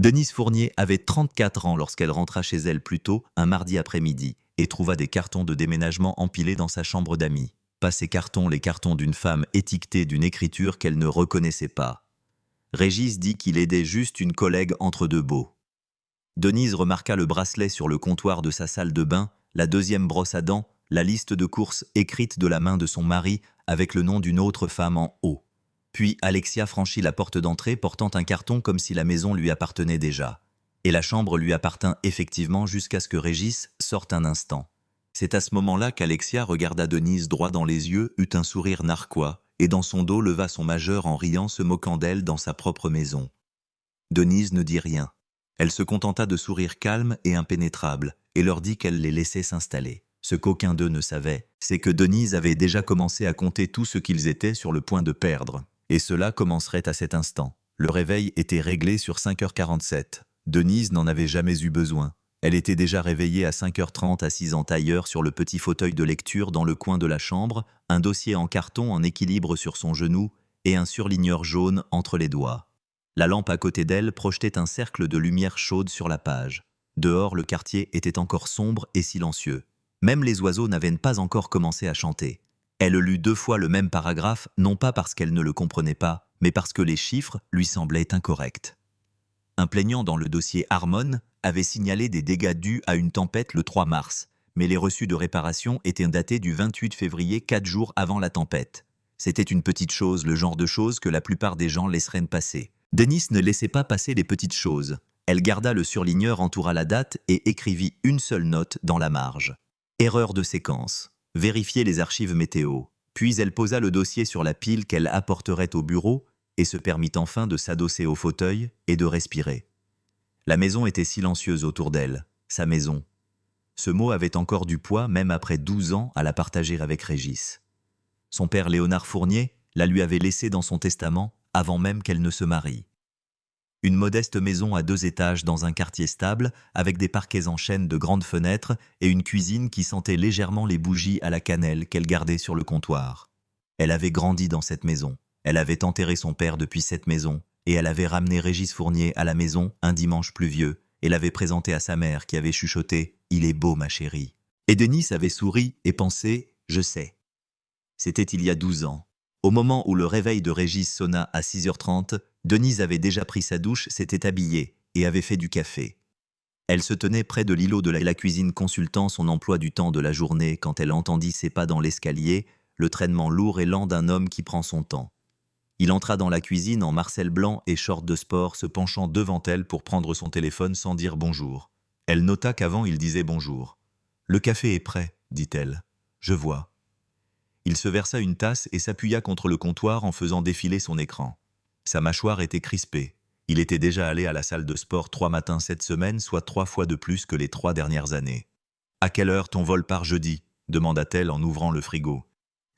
Denise Fournier avait 34 ans lorsqu'elle rentra chez elle plus tôt, un mardi après-midi, et trouva des cartons de déménagement empilés dans sa chambre d'amis. Pas ces cartons, les cartons d'une femme étiquetés d'une écriture qu'elle ne reconnaissait pas. Régis dit qu'il aidait juste une collègue entre deux baux. Denise remarqua le bracelet sur le comptoir de sa salle de bain, la deuxième brosse à dents, la liste de courses écrite de la main de son mari avec le nom d'une autre femme en haut. Puis Alexia franchit la porte d'entrée portant un carton comme si la maison lui appartenait déjà. Et la chambre lui appartint effectivement jusqu'à ce que Régis sorte un instant. C'est à ce moment-là qu'Alexia regarda Denise droit dans les yeux, eut un sourire narquois, et dans son dos leva son majeur en riant, se moquant d'elle dans sa propre maison. Denise ne dit rien. Elle se contenta de sourire calme et impénétrable, et leur dit qu'elle les laissait s'installer. Ce qu'aucun d'eux ne savait, c'est que Denise avait déjà commencé à compter tout ce qu'ils étaient sur le point de perdre. Et cela commencerait à cet instant. Le réveil était réglé sur 5h47. Denise n'en avait jamais eu besoin. Elle était déjà réveillée à 5h30 assise en tailleur sur le petit fauteuil de lecture dans le coin de la chambre, un dossier en carton en équilibre sur son genou et un surligneur jaune entre les doigts. La lampe à côté d'elle projetait un cercle de lumière chaude sur la page. Dehors, le quartier était encore sombre et silencieux. Même les oiseaux n'avaient pas encore commencé à chanter. Elle lut 2 fois le même paragraphe, non pas parce qu'elle ne le comprenait pas, mais parce que les chiffres lui semblaient incorrects. Un plaignant dans le dossier Harmon avait signalé des dégâts dus à une tempête le 3 mars, mais les reçus de réparation étaient datés du 28 février, 4 jours avant la tempête. C'était une petite chose, le genre de chose que la plupart des gens laisseraient passer. Denise ne laissait pas passer les petites choses. Elle garda le surligneur, entoura la date et écrivit une seule note dans la marge. Erreur de séquence. Vérifier les archives météo. Puis elle posa le dossier sur la pile qu'elle apporterait au bureau et se permit enfin de s'adosser au fauteuil et de respirer. La maison était silencieuse autour d'elle. Sa maison. Ce mot avait encore du poids même après 12 ans à la partager avec Régis. Son père Léonard Fournier la lui avait laissée dans son testament avant même qu'elle ne se marie. Une modeste maison à 2 étages dans un quartier stable, avec des parquets en chêne de grandes fenêtres et une cuisine qui sentait légèrement les bougies à la cannelle qu'elle gardait sur le comptoir. Elle avait grandi dans cette maison. Elle avait enterré son père depuis cette maison, et elle avait ramené Régis Fournier à la maison un dimanche pluvieux, et l'avait présenté à sa mère qui avait chuchoté « Il est beau, ma chérie ». Et Denise avait souri et pensé « Je sais ». C'était il y a 12 ans. Au moment où le réveil de Régis sonna à 6h30, Denise avait déjà pris sa douche, s'était habillée et avait fait du café. Elle se tenait près de l'îlot de la cuisine consultant son emploi du temps de la journée quand elle entendit ses pas dans l'escalier, le traînement lourd et lent d'un homme qui prend son temps. Il entra dans la cuisine en marcel blanc et short de sport, se penchant devant elle pour prendre son téléphone sans dire bonjour. Elle nota qu'avant il disait bonjour. « Le café est prêt, dit-elle. Je vois. » Il se versa une tasse et s'appuya contre le comptoir en faisant défiler son écran. Sa mâchoire était crispée. Il était déjà allé à la salle de sport 3 matins cette semaine, soit 3 fois de plus que les 3 dernières années. « À quelle heure ton vol part jeudi ?» demanda-t-elle en ouvrant le frigo.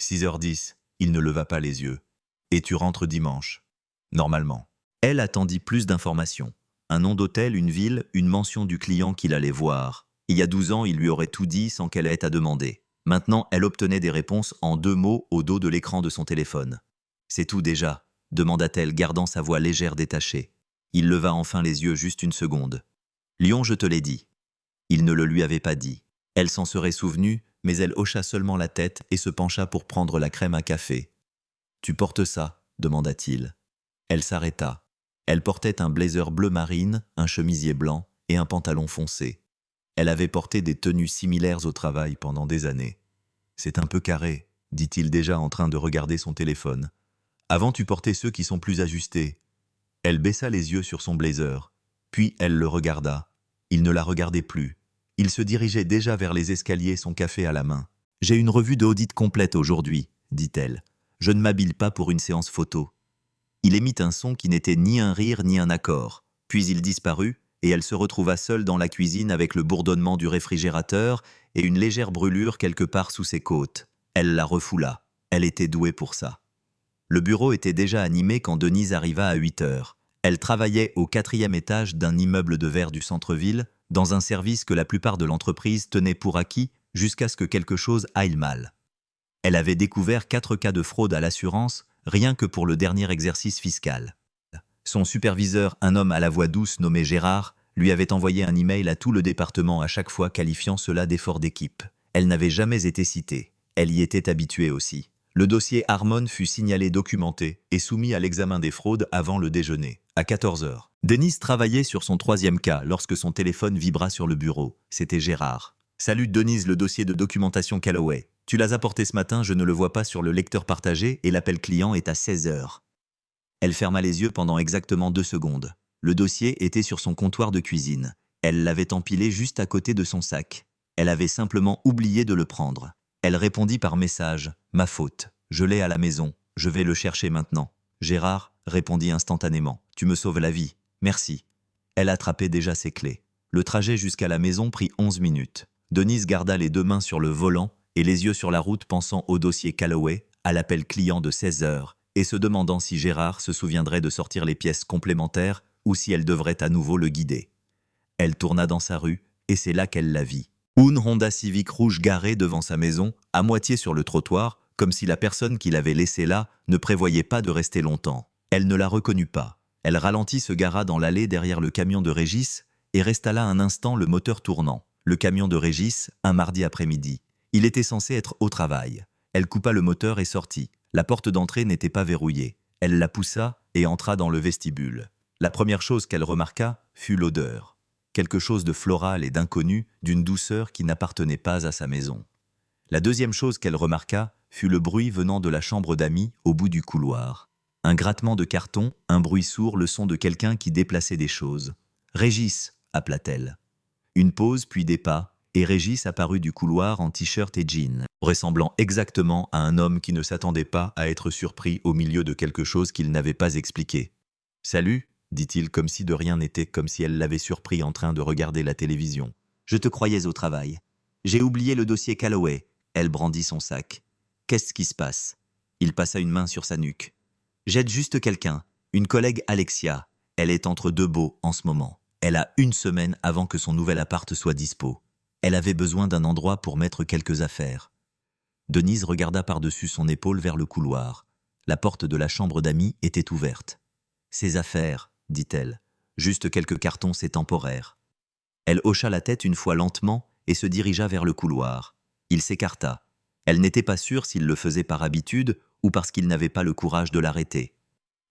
6h10, il ne leva pas les yeux. « Et tu rentres dimanche ?» Normalement. Elle attendit plus d'informations. Un nom d'hôtel, une ville, une mention du client qu'il allait voir. Il y a 12 ans, il lui aurait tout dit sans qu'elle ait à demander. Maintenant, elle obtenait des réponses en 2 mots au dos de l'écran de son téléphone. « C'est tout déjà ?» demanda-t-elle, gardant sa voix légère détachée. Il leva enfin les yeux juste une seconde. « Lyon, je te l'ai dit. » Il ne le lui avait pas dit. Elle s'en serait souvenue, mais elle hocha seulement la tête et se pencha pour prendre la crème à café. « Tu portes ça ?» demanda-t-il. Elle s'arrêta. Elle portait un blazer bleu marine, un chemisier blanc et un pantalon foncé. Elle avait porté des tenues similaires au travail pendant des années. « C'est un peu carré, » dit-il déjà en train de regarder son téléphone. « Avant tu portais ceux qui sont plus ajustés. » Elle baissa les yeux sur son blazer. Puis elle le regarda. Il ne la regardait plus. Il se dirigeait déjà vers les escaliers, son café à la main. « J'ai une revue d'audit complète aujourd'hui, » dit-elle. « Je ne m'habille pas pour une séance photo. » Il émit un son qui n'était ni un rire ni un accord. Puis il disparut, et elle se retrouva seule dans la cuisine avec le bourdonnement du réfrigérateur et une légère brûlure quelque part sous ses côtes. Elle la refoula. Elle était douée pour ça. Le bureau était déjà animé quand Denise arriva à 8h. Elle travaillait au 4e étage d'un immeuble de verre du centre-ville, dans un service que la plupart de l'entreprise tenait pour acquis jusqu'à ce que quelque chose aille mal. Elle avait découvert 4 cas de fraude à l'assurance, rien que pour le dernier exercice fiscal. Son superviseur, un homme à la voix douce nommé Gérard, lui avait envoyé un email à tout le département à chaque fois qualifiant cela d'effort d'équipe. Elle n'avait jamais été citée. Elle y était habituée aussi. Le dossier Harmon fut signalé documenté et soumis à l'examen des fraudes avant le déjeuner, à 14 heures. Denise travaillait sur son 3e cas lorsque son téléphone vibra sur le bureau. C'était Gérard. « Salut Denise, le dossier de documentation Calloway. Tu l'as apporté ce matin, je ne le vois pas sur le lecteur partagé et l'appel client est à 16 heures. » Elle ferma les yeux pendant exactement 2 secondes. Le dossier était sur son comptoir de cuisine. Elle l'avait empilé juste à côté de son sac. Elle avait simplement oublié de le prendre. Elle répondit par message. « Ma faute. Je l'ai à la maison. Je vais le chercher maintenant. » Gérard répondit instantanément. « Tu me sauves la vie. Merci. » Elle attrapait déjà ses clés. Le trajet jusqu'à la maison prit 11 minutes. Denise garda les 2 mains sur le volant et les yeux sur la route pensant au dossier Calloway, à l'appel client de 16 heures, et se demandant si Gérard se souviendrait de sortir les pièces complémentaires ou si elle devrait à nouveau le guider. Elle tourna dans sa rue, et c'est là qu'elle la vit. Une Honda Civic rouge garée devant sa maison, à moitié sur le trottoir, comme si la personne qui l'avait laissée là ne prévoyait pas de rester longtemps. Elle ne la reconnut pas. Elle ralentit, se gara dans l'allée derrière le camion de Régis et resta là un instant, le moteur tournant. Le camion de Régis, un mardi après-midi. Il était censé être au travail. Elle coupa le moteur et sortit. La porte d'entrée n'était pas verrouillée. Elle la poussa et entra dans le vestibule. La première chose qu'elle remarqua fut l'odeur. Quelque chose de floral et d'inconnu, d'une douceur qui n'appartenait pas à sa maison. La deuxième chose qu'elle remarqua fut le bruit venant de la chambre d'amis au bout du couloir. Un grattement de carton, un bruit sourd, le son de quelqu'un qui déplaçait des choses. « Régis !» appela-t-elle. Une pause puis des pas, et Régis apparut du couloir en t-shirt et jean, ressemblant exactement à un homme qui ne s'attendait pas à être surpris au milieu de quelque chose qu'il n'avait pas expliqué. « Salut !» dit-il comme si de rien n'était, comme si elle l'avait surpris en train de regarder la télévision. « Je te croyais au travail. J'ai oublié le dossier Calloway. » Elle brandit son sac. « Qu'est-ce qui se passe ?» Il passa une main sur sa nuque. « J'aide juste quelqu'un, une collègue Alexia. Elle est entre 2 baux en ce moment. Elle a 1 semaine avant que son nouvel appart soit dispo. Elle avait besoin d'un endroit pour mettre quelques affaires. » Denise regarda par-dessus son épaule vers le couloir. La porte de la chambre d'amis était ouverte. « Ses affaires, dit-elle. Juste quelques cartons, c'est temporaire. » Elle hocha la tête une fois lentement et se dirigea vers le couloir. Il s'écarta. Elle n'était pas sûre s'il le faisait par habitude ou parce qu'il n'avait pas le courage de l'arrêter.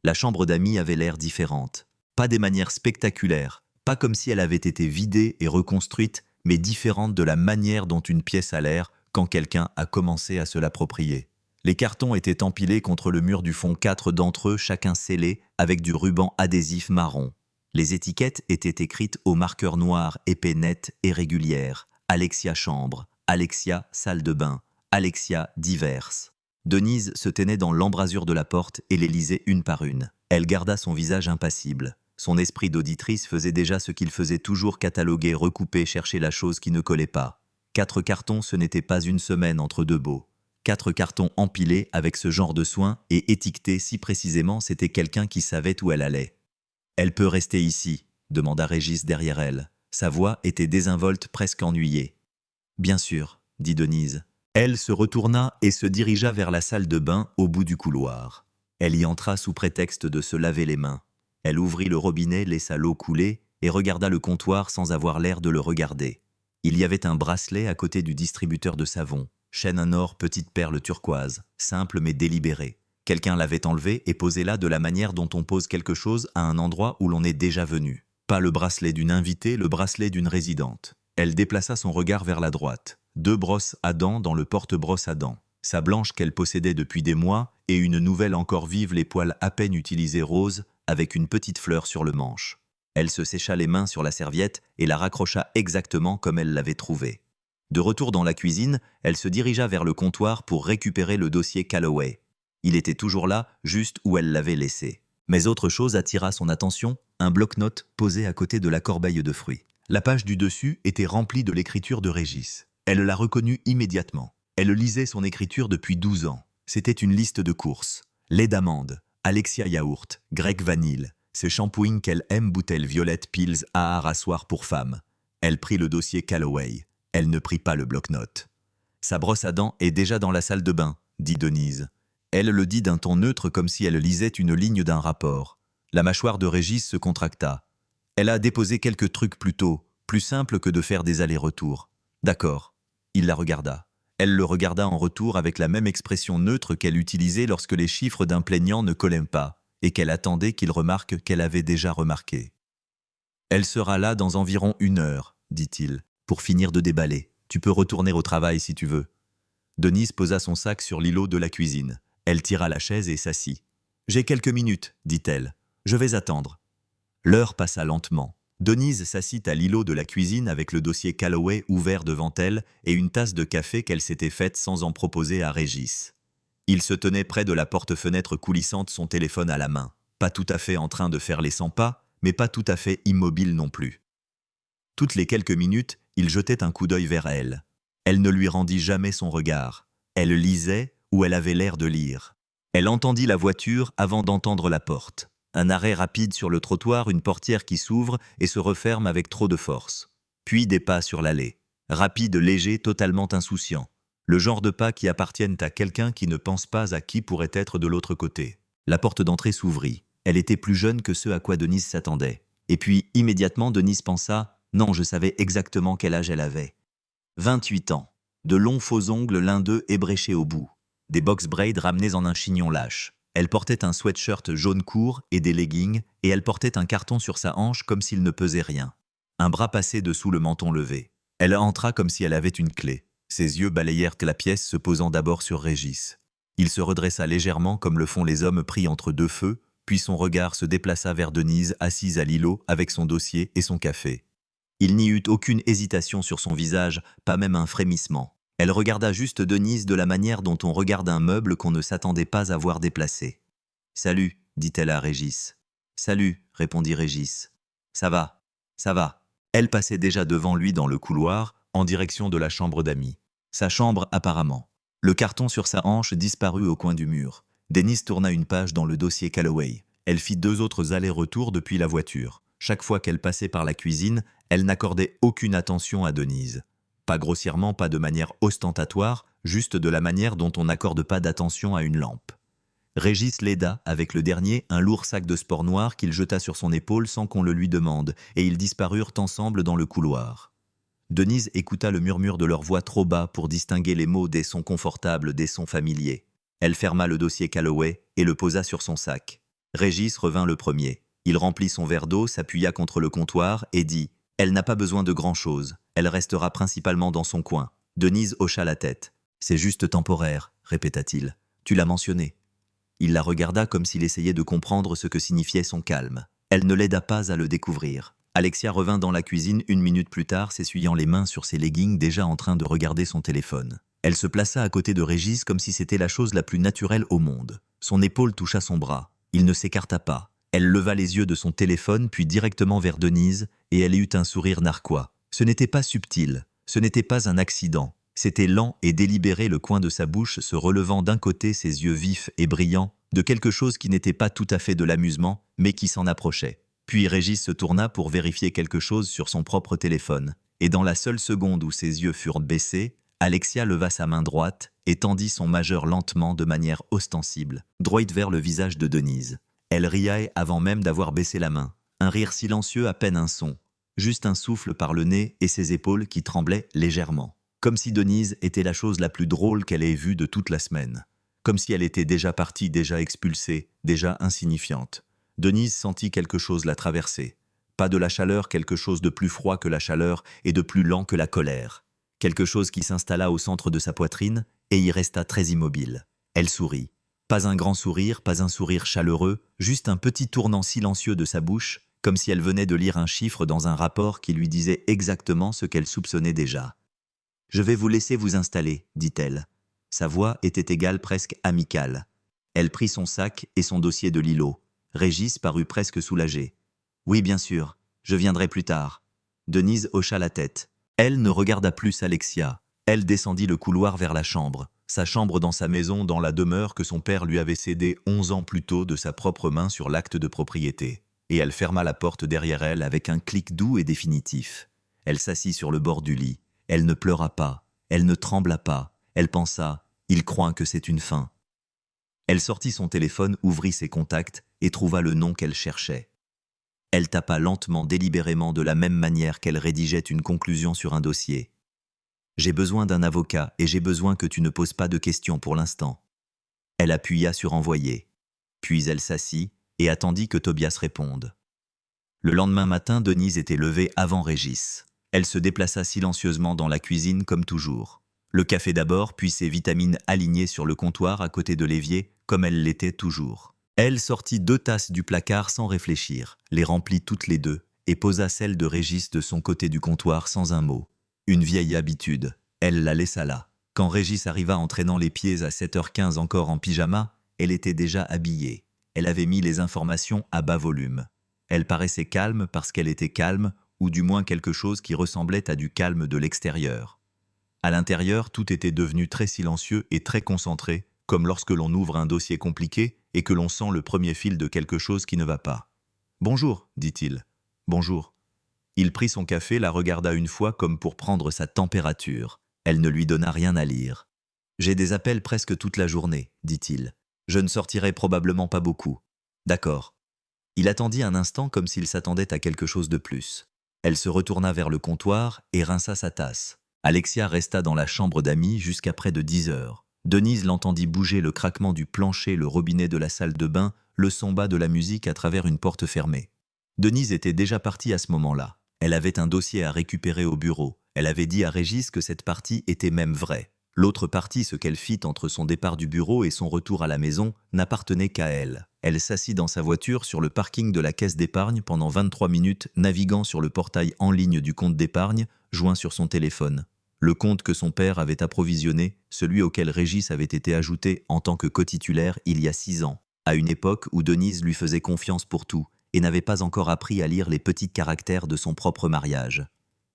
La chambre d'amis avait l'air différente. Pas des manières spectaculaires, pas comme si elle avait été vidée et reconstruite, mais différente de la manière dont une pièce a l'air quand quelqu'un a commencé à se l'approprier. Les cartons étaient empilés contre le mur du fond, 4 d'entre eux, chacun scellé avec du ruban adhésif marron. Les étiquettes étaient écrites au marqueur noir, épais, net et régulière. Alexia chambre, Alexia salle de bain, Alexia diverses. Denise se tenait dans l'embrasure de la porte et les lisait une par une. Elle garda son visage impassible. Son esprit d'auditrice faisait déjà ce qu'il faisait toujours, cataloguer, recouper, chercher la chose qui ne collait pas. 4 cartons, ce n'était pas 1 semaine entre 2 baux. 4 cartons empilés avec ce genre de soin et étiquetés si précisément, c'était quelqu'un qui savait où elle allait. « Elle peut rester ici ?» demanda Régis derrière elle. Sa voix était désinvolte, presque ennuyée. « Bien sûr », dit Denise. Elle se retourna et se dirigea vers la salle de bain au bout du couloir. Elle y entra sous prétexte de se laver les mains. Elle ouvrit le robinet, laissa l'eau couler et regarda le comptoir sans avoir l'air de le regarder. Il y avait un bracelet à côté du distributeur de savon. Chaîne en or, petite perle turquoise, simple mais délibérée. Quelqu'un l'avait enlevé et posé là de la manière dont on pose quelque chose à un endroit où l'on est déjà venu. Pas le bracelet d'une invitée, le bracelet d'une résidente. Elle déplaça son regard vers la droite. 2 brosses à dents dans le porte-brosse à dents. Sa blanche qu'elle possédait depuis des mois et une nouvelle encore vive, les poils à peine utilisés roses, avec une petite fleur sur le manche. Elle se sécha les mains sur la serviette et la raccrocha exactement comme elle l'avait trouvée. De retour dans la cuisine, elle se dirigea vers le comptoir pour récupérer le dossier Calloway. Il était toujours là, juste où elle l'avait laissé. Mais autre chose attira son attention, un bloc-notes posé à côté de la corbeille de fruits. La page du dessus était remplie de l'écriture de Régis. Elle la reconnut immédiatement. Elle lisait son écriture depuis 12 ans. C'était une liste de courses. Lait d'amande, Alexia yaourt, grec vanille, ce shampooing qu'elle aime, bouteille violette Pils à rasseoir pour femme. Elle prit le dossier Calloway. Elle ne prit pas le bloc-notes. « Sa brosse à dents est déjà dans la salle de bain », dit Denise. Elle le dit d'un ton neutre comme si elle lisait une ligne d'un rapport. La mâchoire de Régis se contracta. Elle a déposé quelques trucs plus tôt, plus simple que de faire des allers-retours. D'accord. Il la regarda. Elle le regarda en retour avec la même expression neutre qu'elle utilisait lorsque les chiffres d'un plaignant ne collaient pas, et qu'elle attendait qu'il remarque qu'elle avait déjà remarqué. Elle sera là dans environ 1 heure, dit-il, pour finir de déballer. Tu peux retourner au travail si tu veux. Denise posa son sac sur l'îlot de la cuisine. Elle tira la chaise et s'assit. J'ai quelques minutes, dit-elle. Je vais attendre. L'heure passa lentement. Denise s'assit à l'îlot de la cuisine avec le dossier Calloway ouvert devant elle et une tasse de café qu'elle s'était faite sans en proposer à Régis. Il se tenait près de la porte-fenêtre coulissante, son téléphone à la main. Pas tout à fait en train de faire les 100 pas, mais pas tout à fait immobile non plus. Toutes les quelques minutes, il jetait un coup d'œil vers elle. Elle ne lui rendit jamais son regard. Elle lisait ou elle avait l'air de lire. Elle entendit la voiture avant d'entendre la porte. Un arrêt rapide sur le trottoir, une portière qui s'ouvre et se referme avec trop de force. Puis des pas sur l'allée. Rapides, légers, totalement insouciants. Le genre de pas qui appartiennent à quelqu'un qui ne pense pas à qui pourrait être de l'autre côté. La porte d'entrée s'ouvrit. Elle était plus jeune que ce à quoi Denise s'attendait. Et puis, immédiatement, Denise pensa « Non, je savais exactement quel âge elle avait. » 28 ans. De longs faux ongles, l'un d'eux ébréché au bout. Des box braids ramenés en un chignon lâche. Elle portait un sweatshirt jaune court et des leggings, et elle portait un carton sur sa hanche comme s'il ne pesait rien. Un bras passé dessous le menton levé. Elle entra comme si elle avait une clé. Ses yeux balayèrent la pièce, se posant d'abord sur Régis. Il se redressa légèrement comme le font les hommes pris entre deux feux, puis son regard se déplaça vers Denise, assise à l'îlot avec son dossier et son café. Il n'y eut aucune hésitation sur son visage, pas même un frémissement. Elle regarda juste Denise de la manière dont on regarde un meuble qu'on ne s'attendait pas à voir déplacé. « Salut », dit-elle à Régis. « Salut », répondit Régis. « Ça va, ça va. » Elle passait déjà devant lui dans le couloir, en direction de la chambre d'amis. Sa chambre apparemment. Le carton sur sa hanche disparut au coin du mur. Denise tourna une page dans le dossier Calloway. Elle fit 2 autres allers-retours depuis la voiture. Chaque fois qu'elle passait par la cuisine, elle n'accordait aucune attention à Denise. Pas grossièrement, pas de manière ostentatoire, juste de la manière dont on n'accorde pas d'attention à une lampe. Régis l'aida avec le dernier, un lourd sac de sport noir qu'il jeta sur son épaule sans qu'on le lui demande, et ils disparurent ensemble dans le couloir. Denise écouta le murmure de leur voix trop bas pour distinguer les mots des sons confortables, des sons familiers. Elle ferma le dossier Calloway et le posa sur son sac. Régis revint le premier. Il remplit son verre d'eau, s'appuya contre le comptoir et dit « Elle n'a pas besoin de grand-chose. Elle restera principalement dans son coin. » Denise hocha la tête. « C'est juste temporaire, » répéta-t-il. « Tu l'as mentionné. » Il la regarda comme s'il essayait de comprendre ce que signifiait son calme. Elle ne l'aida pas à le découvrir. Alexia revint dans la cuisine 1 minute plus tard, s'essuyant les mains sur ses leggings, déjà en train de regarder son téléphone. Elle se plaça à côté de Régis comme si c'était la chose la plus naturelle au monde. Son épaule toucha son bras. Il ne s'écarta pas. Elle leva les yeux de son téléphone, puis directement vers Denise, et elle eut un sourire narquois. Ce n'était pas subtil, ce n'était pas un accident. C'était lent et délibéré, le coin de sa bouche se relevant d'un côté, ses yeux vifs et brillants, de quelque chose qui n'était pas tout à fait de l'amusement, mais qui s'en approchait. Puis Régis se tourna pour vérifier quelque chose sur son propre téléphone, et dans la seule seconde où ses yeux furent baissés, Alexia leva sa main droite et tendit son majeur lentement de manière ostensible, droit vers le visage de Denise. Elle riait avant même d'avoir baissé la main. Un rire silencieux, à peine un son. Juste un souffle par le nez et ses épaules qui tremblaient légèrement. Comme si Denise était la chose la plus drôle qu'elle ait vue de toute la semaine. Comme si elle était déjà partie, déjà expulsée, déjà insignifiante. Denise sentit quelque chose la traverser. Pas de la chaleur, quelque chose de plus froid que la chaleur et de plus lent que la colère. Quelque chose qui s'installa au centre de sa poitrine et y resta très immobile. Elle sourit. Pas un grand sourire, pas un sourire chaleureux, juste un petit tournant silencieux de sa bouche, comme si elle venait de lire un chiffre dans un rapport qui lui disait exactement ce qu'elle soupçonnait déjà. « Je vais vous laisser vous installer, » dit-elle. Sa voix était égale, presque amicale. Elle prit son sac et son dossier de l'îlot. Régis parut presque soulagé. « Oui, bien sûr, je viendrai plus tard. » Denise hocha la tête. Elle ne regarda plus Alexia. Elle descendit le couloir vers la chambre. Sa chambre dans sa maison, dans la demeure que son père lui avait cédée 11 ans plus tôt de sa propre main sur l'acte de propriété. Et elle ferma la porte derrière elle avec un clic doux et définitif. Elle s'assit sur le bord du lit. Elle ne pleura pas. Elle ne trembla pas. Elle pensa « Il croit que c'est une fin ». Elle sortit son téléphone, ouvrit ses contacts et trouva le nom qu'elle cherchait. Elle tapa lentement, délibérément, de la même manière qu'elle rédigeait une conclusion sur un dossier. « J'ai besoin d'un avocat et j'ai besoin que tu ne poses pas de questions pour l'instant. » Elle appuya sur envoyer. Puis elle s'assit et attendit que Tobias réponde. Le lendemain matin, Denise était levée avant Régis. Elle se déplaça silencieusement dans la cuisine comme toujours. Le café d'abord, puis ses vitamines alignées sur le comptoir à côté de l'évier, comme elle l'était toujours. Elle sortit 2 tasses du placard sans réfléchir, les remplit toutes les 2 et posa celle de Régis de son côté du comptoir sans un mot. Une vieille habitude, elle la laissa là. Quand Régis arriva en traînant les pieds à 7h15 encore en pyjama, elle était déjà habillée. Elle avait mis les informations à bas volume. Elle paraissait calme parce qu'elle était calme, ou du moins quelque chose qui ressemblait à du calme de l'extérieur. À l'intérieur, tout était devenu très silencieux et très concentré, comme lorsque l'on ouvre un dossier compliqué et que l'on sent le premier fil de quelque chose qui ne va pas. « Bonjour », dit-il. « Bonjour. » Il prit son café, la regarda une fois comme pour prendre sa température. Elle ne lui donna rien à lire. « J'ai des appels presque toute la journée, » dit-il. « Je ne sortirai probablement pas beaucoup. »« D'accord. » Il attendit un instant comme s'il s'attendait à quelque chose de plus. Elle se retourna vers le comptoir et rinça sa tasse. Alexia resta dans la chambre d'amis jusqu'à près de 10 heures. Denise l'entendit bouger le craquement du plancher, le robinet de la salle de bain, le son bas de la musique à travers une porte fermée. Denise était déjà partie à ce moment-là. Elle avait un dossier à récupérer au bureau. Elle avait dit à Régis que cette partie était même vraie. L'autre partie, ce qu'elle fit entre son départ du bureau et son retour à la maison, n'appartenait qu'à elle. Elle s'assit dans sa voiture sur le parking de la caisse d'épargne pendant 23 minutes, naviguant sur le portail en ligne du compte d'épargne, joint sur son téléphone. Le compte que son père avait approvisionné, celui auquel Régis avait été ajouté en tant que cotitulaire il y a 6 ans, à une époque où Denise lui faisait confiance pour tout et n'avait pas encore appris à lire les petits caractères de son propre mariage.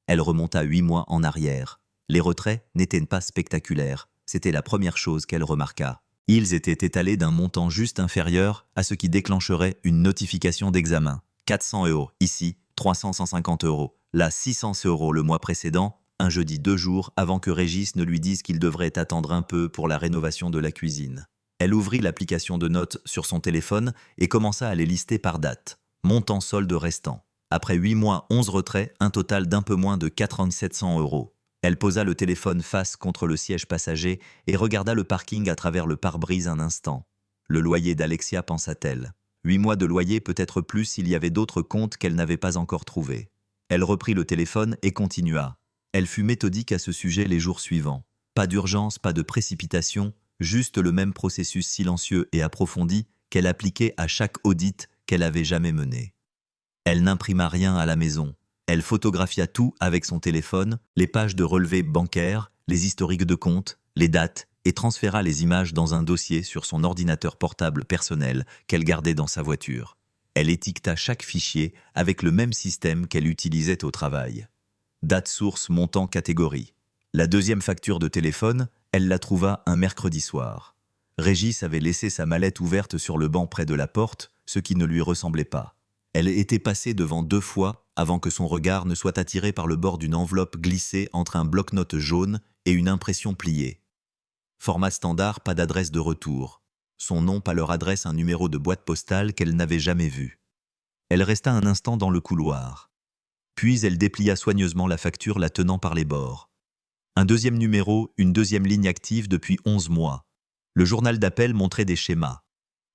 Elle remonta 8 mois en arrière. Les retraits n'étaient pas spectaculaires, c'était la première chose qu'elle remarqua. Ils étaient étalés d'un montant juste inférieur à ce qui déclencherait une notification d'examen. 400 € ici, 350 €, là 600 € le mois précédent, un jeudi 2 jours avant que Régis ne lui dise qu'il devrait attendre un peu pour la rénovation de la cuisine. Elle ouvrit l'application de notes sur son téléphone et commença à les lister par date. Montant solde restant. Après 8 mois, 11 retraits, un total d'un peu moins de 4700 €. Elle posa le téléphone face contre le siège passager et regarda le parking à travers le pare-brise un instant. Le loyer d'Alexia, pensa-t-elle. 8 mois de loyer, peut-être plus s'il y avait d'autres comptes qu'elle n'avait pas encore trouvés. Elle reprit le téléphone et continua. Elle fut méthodique à ce sujet les jours suivants. Pas d'urgence, pas de précipitation, juste le même processus silencieux et approfondi qu'elle appliquait à chaque audit qu'elle avait jamais mené. Elle n'imprima rien à la maison. Elle photographia tout avec son téléphone, les pages de relevés bancaires, les historiques de comptes, les dates, et transféra les images dans un dossier sur son ordinateur portable personnel qu'elle gardait dans sa voiture. Elle étiqueta chaque fichier avec le même système qu'elle utilisait au travail. Date source, montant, catégorie. La deuxième facture de téléphone, elle la trouva un mercredi soir. Régis avait laissé sa mallette ouverte sur le banc près de la porte, ce qui ne lui ressemblait pas. Elle était passée devant 2 fois avant que son regard ne soit attiré par le bord d'une enveloppe glissée entre un bloc-notes jaune et une impression pliée. Format standard, pas d'adresse de retour. Son nom, pas leur adresse, un numéro de boîte postale qu'elle n'avait jamais vu. Elle resta un instant dans le couloir. Puis elle déplia soigneusement la facture, la tenant par les bords. Un deuxième numéro, une deuxième ligne active depuis 11 mois. Le journal d'appel montrait des schémas.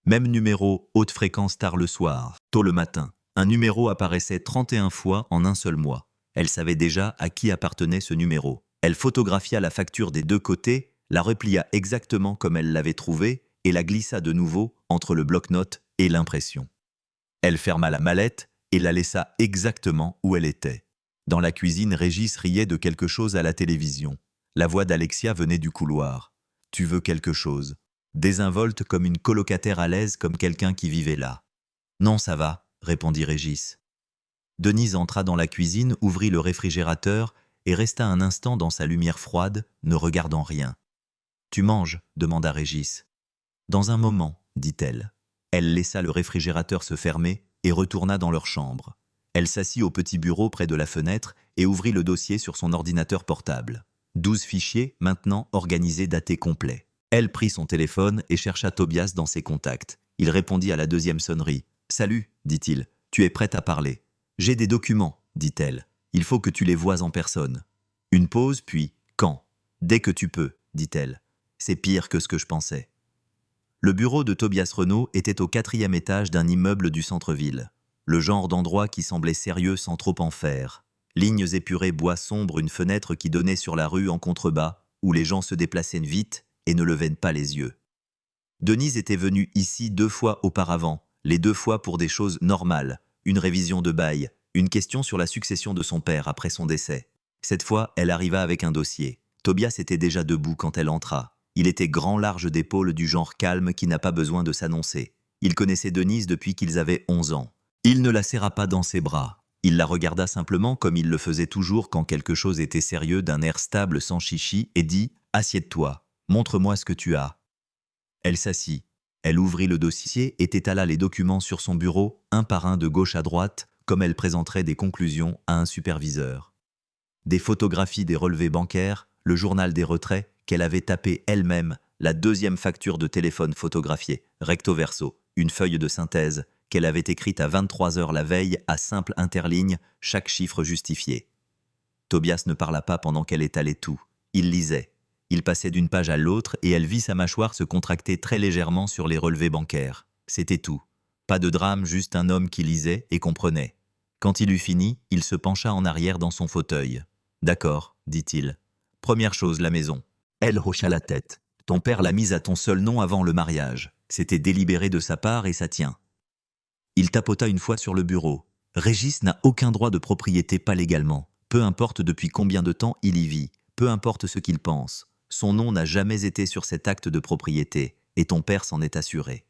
Même numéro, haute fréquence tard le soir, tôt le matin. Un numéro apparaissait 31 fois en un seul mois. Elle savait déjà à qui appartenait ce numéro. Elle photographia la facture des 2 côtés, la replia exactement comme elle l'avait trouvée et la glissa de nouveau entre le bloc-notes et l'impression. Elle ferma la mallette et la laissa exactement où elle était. Dans la cuisine, Régis riait de quelque chose à la télévision. La voix d'Alexia venait du couloir. « Tu veux quelque chose ?» Désinvolte comme une colocataire à l'aise, comme quelqu'un qui vivait là. « Non, ça va », répondit Régis. Denise entra dans la cuisine, ouvrit le réfrigérateur et resta un instant dans sa lumière froide, ne regardant rien. « Tu manges ?» demanda Régis. « Dans un moment, » dit-elle. Elle laissa le réfrigérateur se fermer et retourna dans leur chambre. Elle s'assit au petit bureau près de la fenêtre et ouvrit le dossier sur son ordinateur portable. 12 fichiers, maintenant organisés, datés complets. Elle prit son téléphone et chercha Tobias dans ses contacts. Il répondit à la deuxième sonnerie. « Salut, dit-il, tu es prête à parler. »« J'ai des documents, dit-elle. Il faut que tu les voies en personne. » Une pause, puis « Quand ?»« Dès que tu peux, dit-elle. C'est pire que ce que je pensais. » Le bureau de Tobias Renault était au 4e étage d'un immeuble du centre-ville. Le genre d'endroit qui semblait sérieux sans trop en faire. Lignes épurées bois sombre, une fenêtre qui donnait sur la rue en contrebas, où les gens se déplaçaient vite et ne levaient pas les yeux. Denise était venue ici 2 fois auparavant, les 2 fois pour des choses normales, une révision de bail, une question sur la succession de son père après son décès. Cette fois, elle arriva avec un dossier. Tobias était déjà debout quand elle entra. Il était grand large d'épaules du genre calme qui n'a pas besoin de s'annoncer. Il connaissait Denise depuis qu'ils avaient 11 ans. Il ne la serra pas dans ses bras. Il la regarda simplement comme il le faisait toujours quand quelque chose était sérieux d'un air stable sans chichi et dit « Assieds-toi, montre-moi ce que tu as ». Elle s'assit. Elle ouvrit le dossier et étala les documents sur son bureau, un par un de gauche à droite, comme elle présenterait des conclusions à un superviseur. Des photographies des relevés bancaires, le journal des retraits, qu'elle avait tapé elle-même, la 2e facture de téléphone photographiée, recto verso, une feuille de synthèse, qu'elle avait écrite à 23 heures la veille à simple interligne, chaque chiffre justifié. Tobias ne parla pas pendant qu'elle étalait tout. Il lisait. Il passait d'une page à l'autre et elle vit sa mâchoire se contracter très légèrement sur les relevés bancaires. C'était tout. Pas de drame, juste un homme qui lisait et comprenait. Quand il eut fini, il se pencha en arrière dans son fauteuil. « D'accord, dit-il. Première chose, la maison. » Elle hocha la tête. « Ton père l'a mise à ton seul nom avant le mariage. C'était délibéré de sa part et ça tient. » Il tapota une fois sur le bureau. « Régis n'a aucun droit de propriété, pas légalement. Peu importe depuis combien de temps il y vit, peu importe ce qu'il pense. Son nom n'a jamais été sur cet acte de propriété, et ton père s'en est assuré. »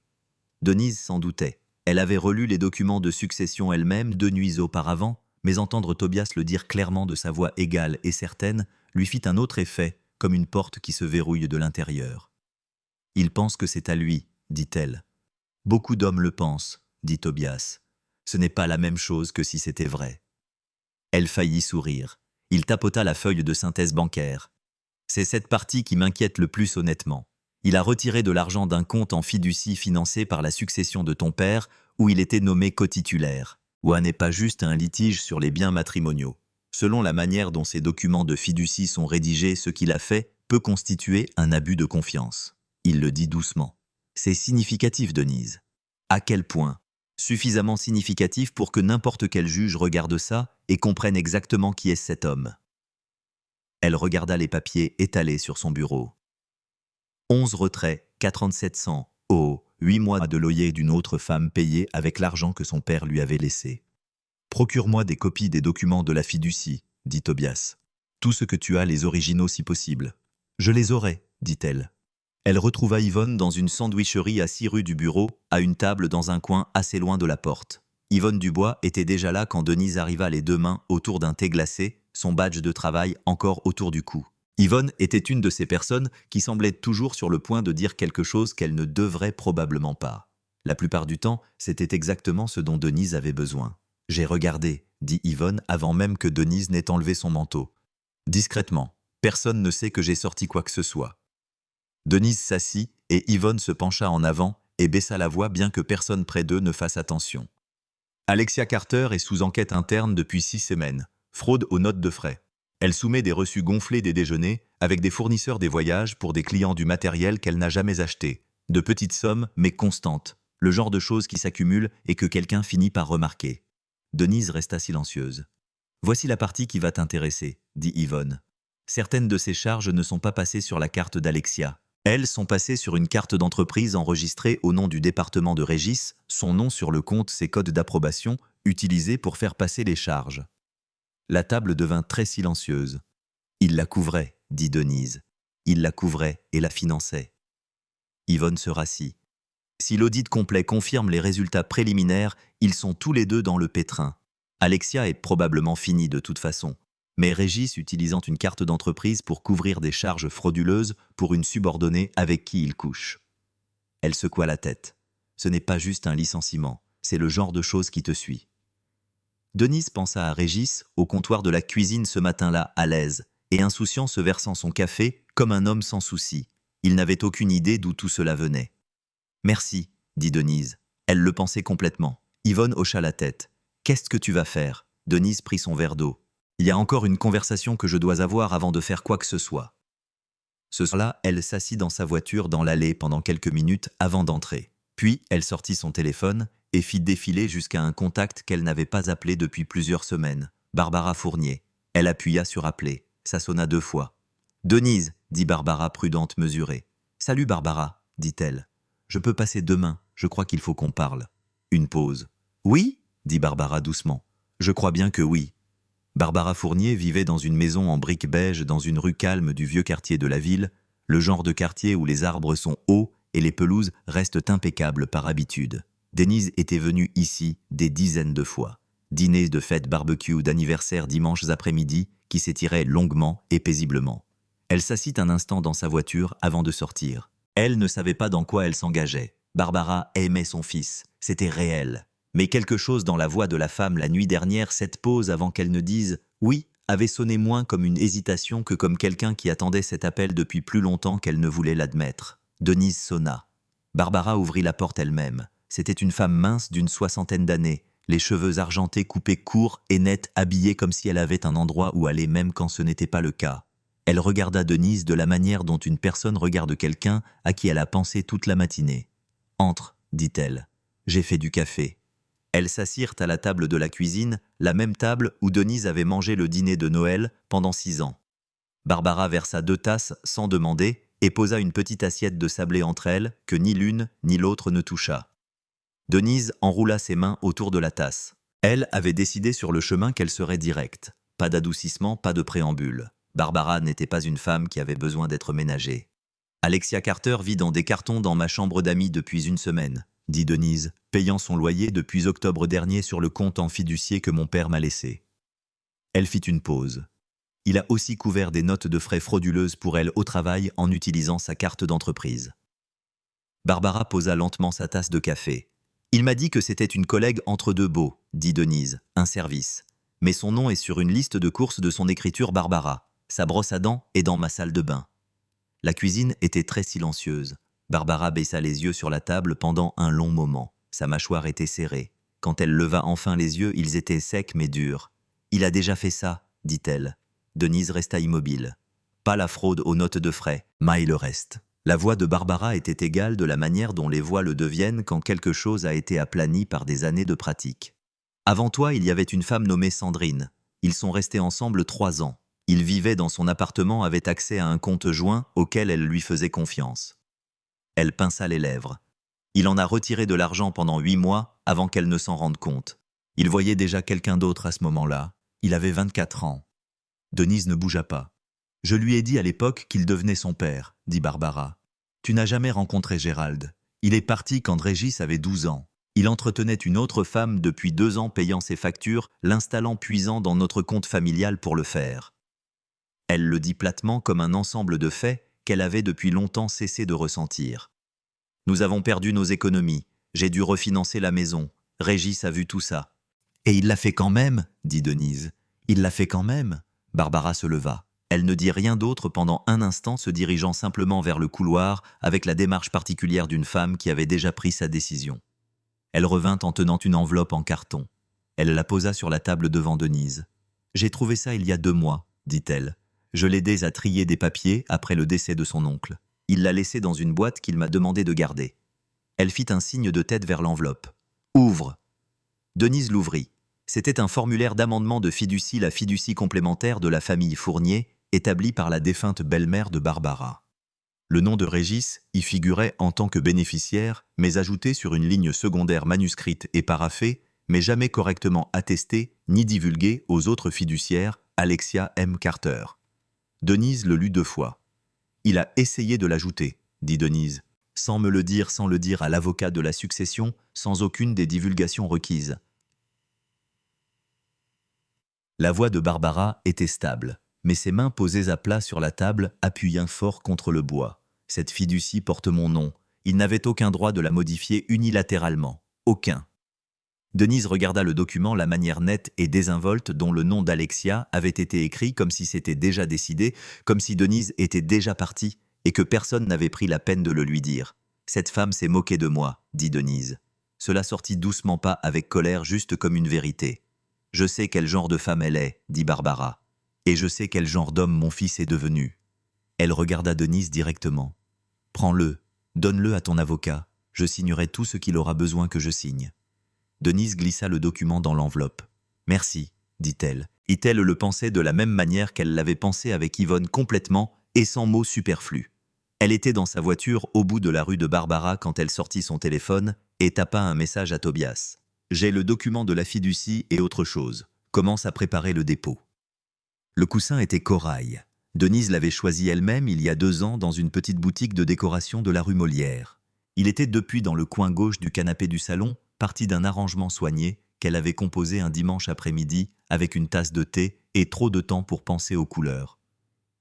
Denise s'en doutait. Elle avait relu les documents de succession elle-même 2 nuits auparavant, mais entendre Tobias le dire clairement de sa voix égale et certaine lui fit un autre effet, comme une porte qui se verrouille de l'intérieur. « Il pense que c'est à lui, dit-elle. »« Beaucoup d'hommes le pensent, dit Tobias. Ce n'est pas la même chose que si c'était vrai. » Elle faillit sourire. Il tapota la feuille de synthèse bancaire. « C'est cette partie qui m'inquiète le plus honnêtement. Il a retiré de l'argent d'un compte en fiducie financé par la succession de ton père où il était nommé cotitulaire. Ouah n'est pas juste un litige sur les biens matrimoniaux. Selon la manière dont ces documents de fiducie sont rédigés, ce qu'il a fait peut constituer un abus de confiance. » Il le dit doucement. « C'est significatif, Denise. » « À quel point ? » Suffisamment significatif pour que n'importe quel juge regarde ça et comprenne exactement qui est cet homme. Elle regarda les papiers étalés sur son bureau. 11 retraits, 4700, 8 mois de loyer d'une autre femme payée avec l'argent que son père lui avait laissé. « Procure-moi des copies des documents de la fiducie, dit Tobias. Tout ce que tu as, les originaux si possible. »« Je les aurai, dit-elle. » Elle retrouva Yvonne dans une sandwicherie à 6 rue du Bureau, à une table dans un coin assez loin de la porte. Yvonne Dubois était déjà là quand Denise arriva, les 2 mains autour d'un thé glacé, son badge de travail encore autour du cou. Yvonne était une de ces personnes qui semblaient toujours sur le point de dire quelque chose qu'elle ne devrait probablement pas. La plupart du temps, c'était exactement ce dont Denise avait besoin. « J'ai regardé, » dit Yvonne avant même que Denise n'ait enlevé son manteau. « Discrètement. Personne ne sait que j'ai sorti quoi que ce soit. » Denise s'assit et Yvonne se pencha en avant et baissa la voix bien que personne près d'eux ne fasse attention. Alexia Carter est sous enquête interne depuis 6 semaines. Fraude aux notes de frais. Elle soumet des reçus gonflés des déjeuners avec des fournisseurs des voyages pour des clients du matériel qu'elle n'a jamais acheté. De petites sommes, mais constantes. Le genre de choses qui s'accumulent et que quelqu'un finit par remarquer. Denise resta silencieuse. « Voici la partie qui va t'intéresser, » dit Yvonne. Certaines de ces charges ne sont pas passées sur la carte d'Alexia. Elles sont passées sur une carte d'entreprise enregistrée au nom du département de Régis, son nom sur le compte, ses codes d'approbation, utilisés pour faire passer les charges. La table devint très silencieuse. « Il la couvrait, » dit Denise. « Il la couvrait et la finançait. » Yvonne se rassit. « Si l'audit complet confirme les résultats préliminaires, ils sont tous les 2 dans le pétrin. Alexia est probablement finie de toute façon. Mais Régis utilisant une carte d'entreprise pour couvrir des charges frauduleuses pour une subordonnée avec qui il couche. » Elle secoua la tête. « Ce n'est pas juste un licenciement, c'est le genre de chose qui te suit. » Denise pensa à Régis, au comptoir de la cuisine ce matin-là, à l'aise, et insouciant se versant son café comme un homme sans souci. Il n'avait aucune idée d'où tout cela venait. « Merci, dit Denise. Elle le pensait complètement. Yvonne hocha la tête. Qu'est-ce que tu vas faire? Denise prit son verre d'eau. Il y a encore une conversation que je dois avoir avant de faire quoi que ce soit. Ce soir-là, elle s'assit dans sa voiture dans l'allée pendant quelques minutes avant d'entrer. Puis, elle sortit son téléphone et fit défiler jusqu'à un contact qu'elle n'avait pas appelé depuis plusieurs semaines. Barbara Fournier. Elle appuya sur appeler. Ça sonna 2 fois. « Denise !» dit Barbara prudente mesurée. « Salut Barbara !» dit-elle. « Je peux passer demain, je crois qu'il faut qu'on parle. » Une pause. « Oui ?» dit Barbara doucement. « Je crois bien que oui. » Barbara Fournier vivait dans une maison en briques beige dans une rue calme du vieux quartier de la ville, le genre de quartier où les arbres sont hauts et les pelouses restent impeccables par habitude. Denise était venue ici des dizaines de fois. Dîners de fête, barbecue, d'anniversaire dimanches après-midi qui s'étiraient longuement et paisiblement. Elle s'assit un instant dans sa voiture avant de sortir. Elle ne savait pas dans quoi elle s'engageait. Barbara aimait son fils, c'était réel. Mais quelque chose dans la voix de la femme la nuit dernière, cette pause avant qu'elle ne dise « oui », avait sonné moins comme une hésitation que comme quelqu'un qui attendait cet appel depuis plus longtemps qu'elle ne voulait l'admettre. Denise sonna. Barbara ouvrit la porte elle-même. C'était une femme mince d'une 60aine d'années, les cheveux argentés coupés courts et nets, habillée comme si elle avait un endroit où aller même quand ce n'était pas le cas. Elle regarda Denise de la manière dont une personne regarde quelqu'un à qui elle a pensé toute la matinée. « Entre », dit-elle. « J'ai fait du café. » Elles s'assirent à la table de la cuisine, la même table où Denise avait mangé le dîner de Noël pendant 6 ans. Barbara versa 2 tasses sans demander et posa une petite assiette de sablé entre elles que ni l'une ni l'autre ne toucha. Denise enroula ses mains autour de la tasse. Elle avait décidé sur le chemin qu'elle serait directe. Pas d'adoucissement, pas de préambule. Barbara n'était pas une femme qui avait besoin d'être ménagée. « Alexia Carter vit dans des cartons dans ma chambre d'amis depuis 1 semaine. » dit Denise, payant son loyer depuis octobre dernier sur le compte en fiduciaire que mon père m'a laissé. Elle fit une pause. Il a aussi couvert des notes de frais frauduleuses pour elle au travail en utilisant sa carte d'entreprise. Barbara posa lentement sa tasse de café. Il m'a dit que c'était une collègue entre 2 baux, dit Denise, un service. Mais son nom est sur une liste de courses de son écriture Barbara. Sa brosse à dents est dans ma salle de bain. La cuisine était très silencieuse. Barbara baissa les yeux sur la table pendant un long moment. Sa mâchoire était serrée. Quand elle leva enfin les yeux, ils étaient secs mais durs. « Il a déjà fait ça », dit-elle. Denise resta immobile. Pas la fraude aux notes de frais, mais le reste. La voix de Barbara était égale de la manière dont les voix le deviennent quand quelque chose a été aplani par des années de pratique. Avant toi, il y avait une femme nommée Sandrine. Ils sont restés ensemble 3 ans. Il vivait dans son appartement, avait accès à un compte joint auquel elle lui faisait confiance. Elle pinça les lèvres. Il en a retiré de l'argent pendant 8 mois avant qu'elle ne s'en rende compte. Il voyait déjà quelqu'un d'autre à ce moment-là. Il avait 24 ans. Denise ne bougea pas. « Je lui ai dit à l'époque qu'il devenait son père, » dit Barbara. « Tu n'as jamais rencontré Gérald. Il est parti quand Régis avait 12 ans. Il entretenait une autre femme depuis 2 ans payant ses factures, l'installant puisant dans notre compte familial pour le faire. » Elle le dit platement comme un ensemble de faits qu'elle avait depuis longtemps cessé de ressentir. « Nous avons perdu nos économies. J'ai dû refinancer la maison. Régis a vu tout ça. »« Et il l'a fait quand même, » dit Denise. « Il l'a fait quand même ?» Barbara se leva. Elle ne dit rien d'autre pendant un instant, se dirigeant simplement vers le couloir avec la démarche particulière d'une femme qui avait déjà pris sa décision. Elle revint en tenant une enveloppe en carton. Elle la posa sur la table devant Denise. « J'ai trouvé ça il y a 2 mois, » dit-elle. « Je l'aidais à trier des papiers après le décès de son oncle. Il l'a laissé dans une boîte qu'il m'a demandé de garder. » Elle fit un signe de tête vers l'enveloppe. « Ouvre !» Denise l'ouvrit. C'était un formulaire d'amendement de fiducie, la fiducie complémentaire de la famille Fournier, établie par la défunte belle-mère de Barbara. Le nom de Régis y figurait en tant que bénéficiaire, mais ajouté sur une ligne secondaire manuscrite et paraphée, mais jamais correctement attesté ni divulgué aux autres fiduciaires, Alexia M. Carter. Denise le lut 2 fois. « Il a essayé de l'ajouter, » dit Denise, sans me le dire, sans le dire à l'avocat de la succession, sans aucune des divulgations requises. La voix de Barbara était stable, mais ses mains posées à plat sur la table appuyaient fort contre le bois. Cette fiducie porte mon nom. Il n'avait aucun droit de la modifier unilatéralement. Aucun. Denise regarda le document, la manière nette et désinvolte dont le nom d'Alexia avait été écrit, comme si c'était déjà décidé, comme si Denise était déjà partie et que personne n'avait pris la peine de le lui dire. Cette femme s'est moquée de moi, dit Denise. Cela sortit doucement, pas avec colère, juste comme une vérité. Je sais quel genre de femme elle est, dit Barbara. Et je sais quel genre d'homme mon fils est devenu. Elle regarda Denise directement. Prends-le, donne-le à ton avocat, je signerai tout ce qu'il aura besoin que je signe. Denise glissa le document dans l'enveloppe. Merci, dit-elle. Et-elle le pensait de la même manière qu'elle l'avait pensé avec Yvonne, complètement et sans mots superflus. Elle était dans sa voiture au bout de la rue de Barbara quand elle sortit son téléphone et tapa un message à Tobias. J'ai le document de la fiducie et autre chose. Commence à préparer le dépôt. Le coussin était corail. Denise l'avait choisi elle-même il y a 2 ans dans une petite boutique de décoration de la rue Molière. Il était depuis dans le coin gauche du canapé du salon, parti d'un arrangement soigné qu'elle avait composé un dimanche après-midi avec une tasse de thé et trop de temps pour penser aux couleurs.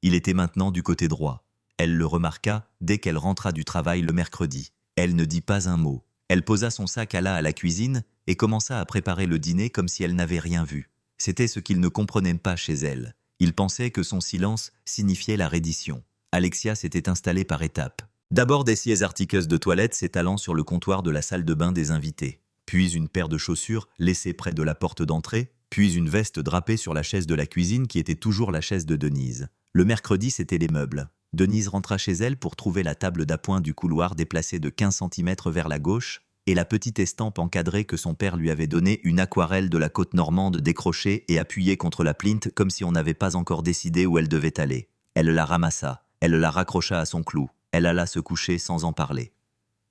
Il était maintenant du côté droit. Elle le remarqua dès qu'elle rentra du travail le mercredi. Elle ne dit pas un mot. Elle posa son sac à la cuisine et commença à préparer le dîner comme si elle n'avait rien vu. C'était ce qu'il ne comprenait pas chez elle. Il pensait que son silence signifiait la reddition. Alexia s'était installée par étapes. D'abord des sièges artiqueuses de toilette s'étalant sur le comptoir de la salle de bain des invités. Puis une paire de chaussures laissée près de la porte d'entrée. Puis une veste drapée sur la chaise de la cuisine qui était toujours la chaise de Denise. Le mercredi, c'était les meubles. Denise rentra chez elle pour trouver la table d'appoint du couloir déplacée de 15 cm vers la gauche et la petite estampe encadrée que son père lui avait donnée, une aquarelle de la côte normande décrochée et appuyée contre la plinthe comme si on n'avait pas encore décidé où elle devait aller. Elle la ramassa, elle la raccrocha à son clou, elle alla se coucher sans en parler.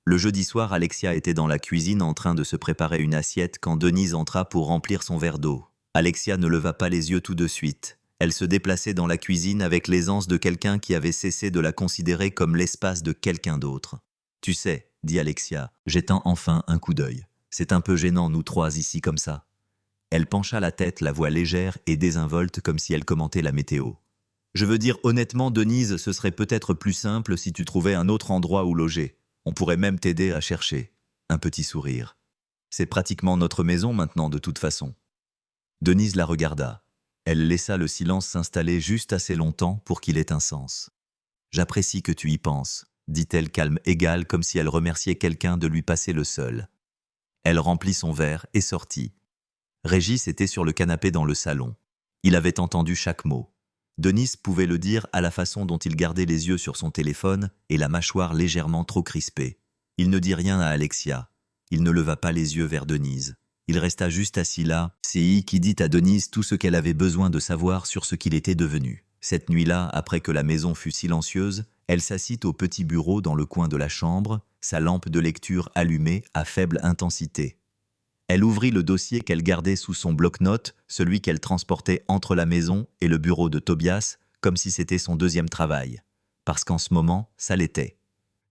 Le jeudi soir, Alexia était dans la cuisine en train de se préparer une assiette quand Denise entra pour remplir son verre d'eau. Alexia ne leva pas les yeux tout de suite. Elle se déplaçait dans la cuisine avec l'aisance de quelqu'un qui avait cessé de la considérer comme l'espace de quelqu'un d'autre. « Tu sais, » dit Alexia, jetant enfin un coup d'œil. « C'est un peu gênant, nous trois ici comme ça. » Elle pencha la tête, la voix légère et désinvolte comme si elle commentait la météo. « Je veux dire honnêtement, Denise, ce serait peut-être plus simple si tu trouvais un autre endroit où loger. On pourrait même t'aider à chercher. » Un petit sourire. « C'est pratiquement notre maison maintenant de toute façon. » Denise la regarda. Elle laissa le silence s'installer juste assez longtemps pour qu'il ait un sens. « J'apprécie que tu y penses, » dit-elle calme égale comme si elle remerciait quelqu'un de lui passer le seul. Elle remplit son verre et sortit. Régis était sur le canapé dans le salon. Il avait entendu chaque mot. Denise pouvait le dire à la façon dont il gardait les yeux sur son téléphone et la mâchoire légèrement trop crispée. Il ne dit rien à Alexia. Il ne leva pas les yeux vers Denise. Il resta juste assis là, qui dit à Denise tout ce qu'elle avait besoin de savoir sur ce qu'il était devenu. Cette nuit-là, après que la maison fut silencieuse, elle s'assit au petit bureau dans le coin de la chambre, sa lampe de lecture allumée à faible intensité. Elle ouvrit le dossier qu'elle gardait sous son bloc-notes, celui qu'elle transportait entre la maison et le bureau de Tobias, comme si c'était son deuxième travail. Parce qu'en ce moment, ça l'était.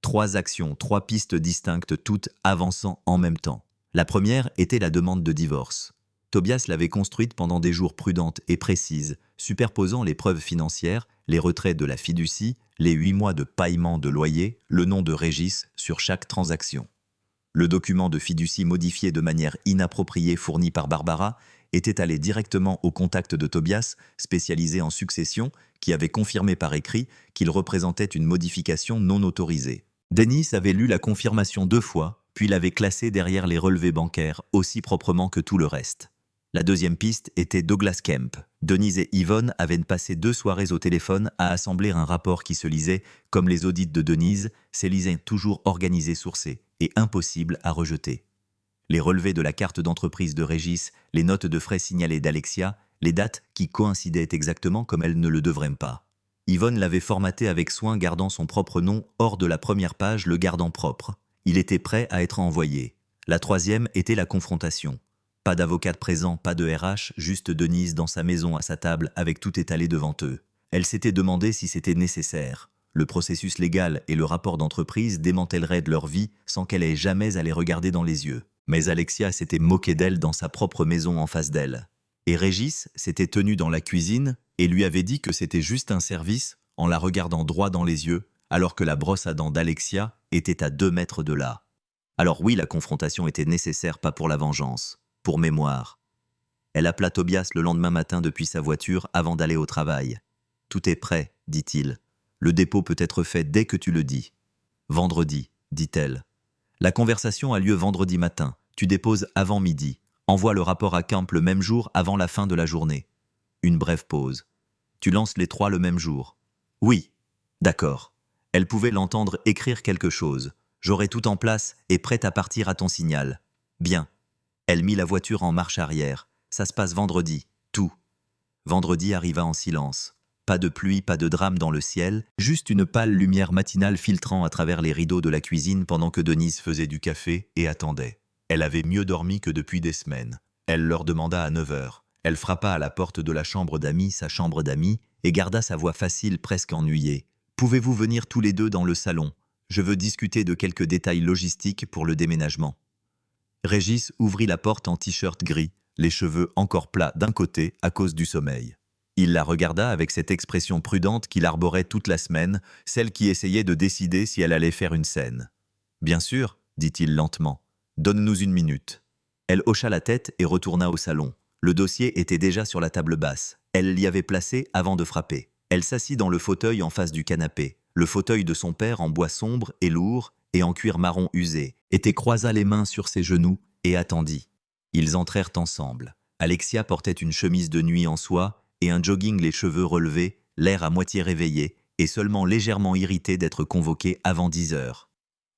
3 actions, 3 pistes distinctes, toutes avançant en même temps. La première était la demande de divorce. Tobias l'avait construite pendant des jours prudentes et précises, superposant les preuves financières, les retraits de la fiducie, les 8 mois de paiement de loyer, le nom de Régis sur chaque transaction. Le document de fiducie modifié de manière inappropriée fourni par Barbara était allé directement au contact de Tobias, spécialisé en succession, qui avait confirmé par écrit qu'il représentait une modification non autorisée. Dennis avait lu la confirmation 2 fois, puis l'avait classée derrière les relevés bancaires, aussi proprement que tout le reste. La deuxième piste était Douglas Kemp. Denise et Yvonne avaient passé 2 soirées au téléphone à assembler un rapport qui se lisait, comme les audits de Denise, s'élisait toujours organisé, sourcé et impossible à rejeter. Les relevés de la carte d'entreprise de Régis, les notes de frais signalées d'Alexia, les dates qui coïncidaient exactement comme elles ne le devraient pas. Yvonne l'avait formaté avec soin, gardant son propre nom hors de la première page, le gardant propre. Il était prêt à être envoyé. La troisième était la confrontation. Pas d'avocate présent, pas de RH, juste Denise dans sa maison à sa table avec tout étalé devant eux. Elle s'était demandé si c'était nécessaire. Le processus légal et le rapport d'entreprise démantèleraient de leur vie sans qu'elle ait jamais à les regarder dans les yeux. Mais Alexia s'était moquée d'elle dans sa propre maison en face d'elle. Et Régis s'était tenu dans la cuisine et lui avait dit que c'était juste un service en la regardant droit dans les yeux, alors que la brosse à dents d'Alexia était à 2 mètres de là. Alors oui, la confrontation était nécessaire, pas pour la vengeance, pour mémoire. Elle appela Tobias le lendemain matin depuis sa voiture avant d'aller au travail. « Tout est prêt, dit-il. Le dépôt peut être fait dès que tu le dis. » Vendredi, dit-elle. La conversation a lieu vendredi matin. Tu déposes avant midi. Envoie le rapport à Camp le même jour avant la fin de la journée. Une brève pause. Tu lances les 3 le même jour. Oui. D'accord. Elle pouvait l'entendre écrire quelque chose. J'aurai tout en place et prête à partir à ton signal. Bien. Elle mit la voiture en marche arrière. Ça se passe vendredi. Tout. Vendredi arriva en silence. Pas de pluie, pas de drame dans le ciel, juste une pâle lumière matinale filtrant à travers les rideaux de la cuisine pendant que Denise faisait du café et attendait. Elle avait mieux dormi que depuis des semaines. Elle leur demanda à 9 heures. Elle frappa à la porte de la chambre d'amis, sa chambre d'amis, et garda sa voix facile, presque ennuyée. « Pouvez-vous venir tous les deux dans le salon? Je veux discuter de quelques détails logistiques pour le déménagement. » Régis ouvrit la porte en t-shirt gris, les cheveux encore plats d'un côté à cause du sommeil. Il la regarda avec cette expression prudente qu'il arborait toute la semaine, celle qui essayait de décider si elle allait faire une scène. « Bien sûr, dit-il lentement. Donne-nous une minute. » Elle hocha la tête et retourna au salon. Le dossier était déjà sur la table basse. Elle l'y avait placé avant de frapper. Elle s'assit dans le fauteuil en face du canapé. Le fauteuil de son père en bois sombre et lourd et en cuir marron usé, et croisa les mains sur ses genoux et attendit. Ils entrèrent ensemble. Alexia portait une chemise de nuit en soie et un jogging les cheveux relevés, l'air à moitié réveillé et seulement légèrement irritée d'être convoquée avant 10 heures.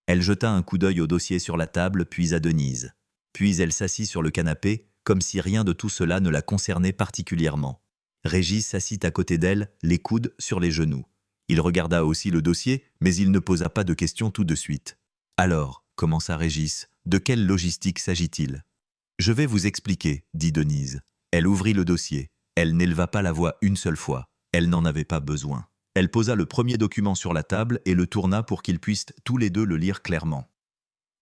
Elle jeta un coup d'œil au dossier sur la table, puis à Denise. Puis elle s'assit sur le canapé, comme si rien de tout cela ne la concernait particulièrement. Régis s'assit à côté d'elle, les coudes sur les genoux. Il regarda aussi le dossier, mais il ne posa pas de questions tout de suite. « Alors, commença Régis, de quelle logistique s'agit-il » ? « Je vais vous expliquer, dit Denise. Elle ouvrit le dossier. Elle n'éleva pas la voix une seule fois. Elle n'en avait pas besoin. Elle posa le premier document sur la table et le tourna pour qu'ils puissent tous les deux le lire clairement.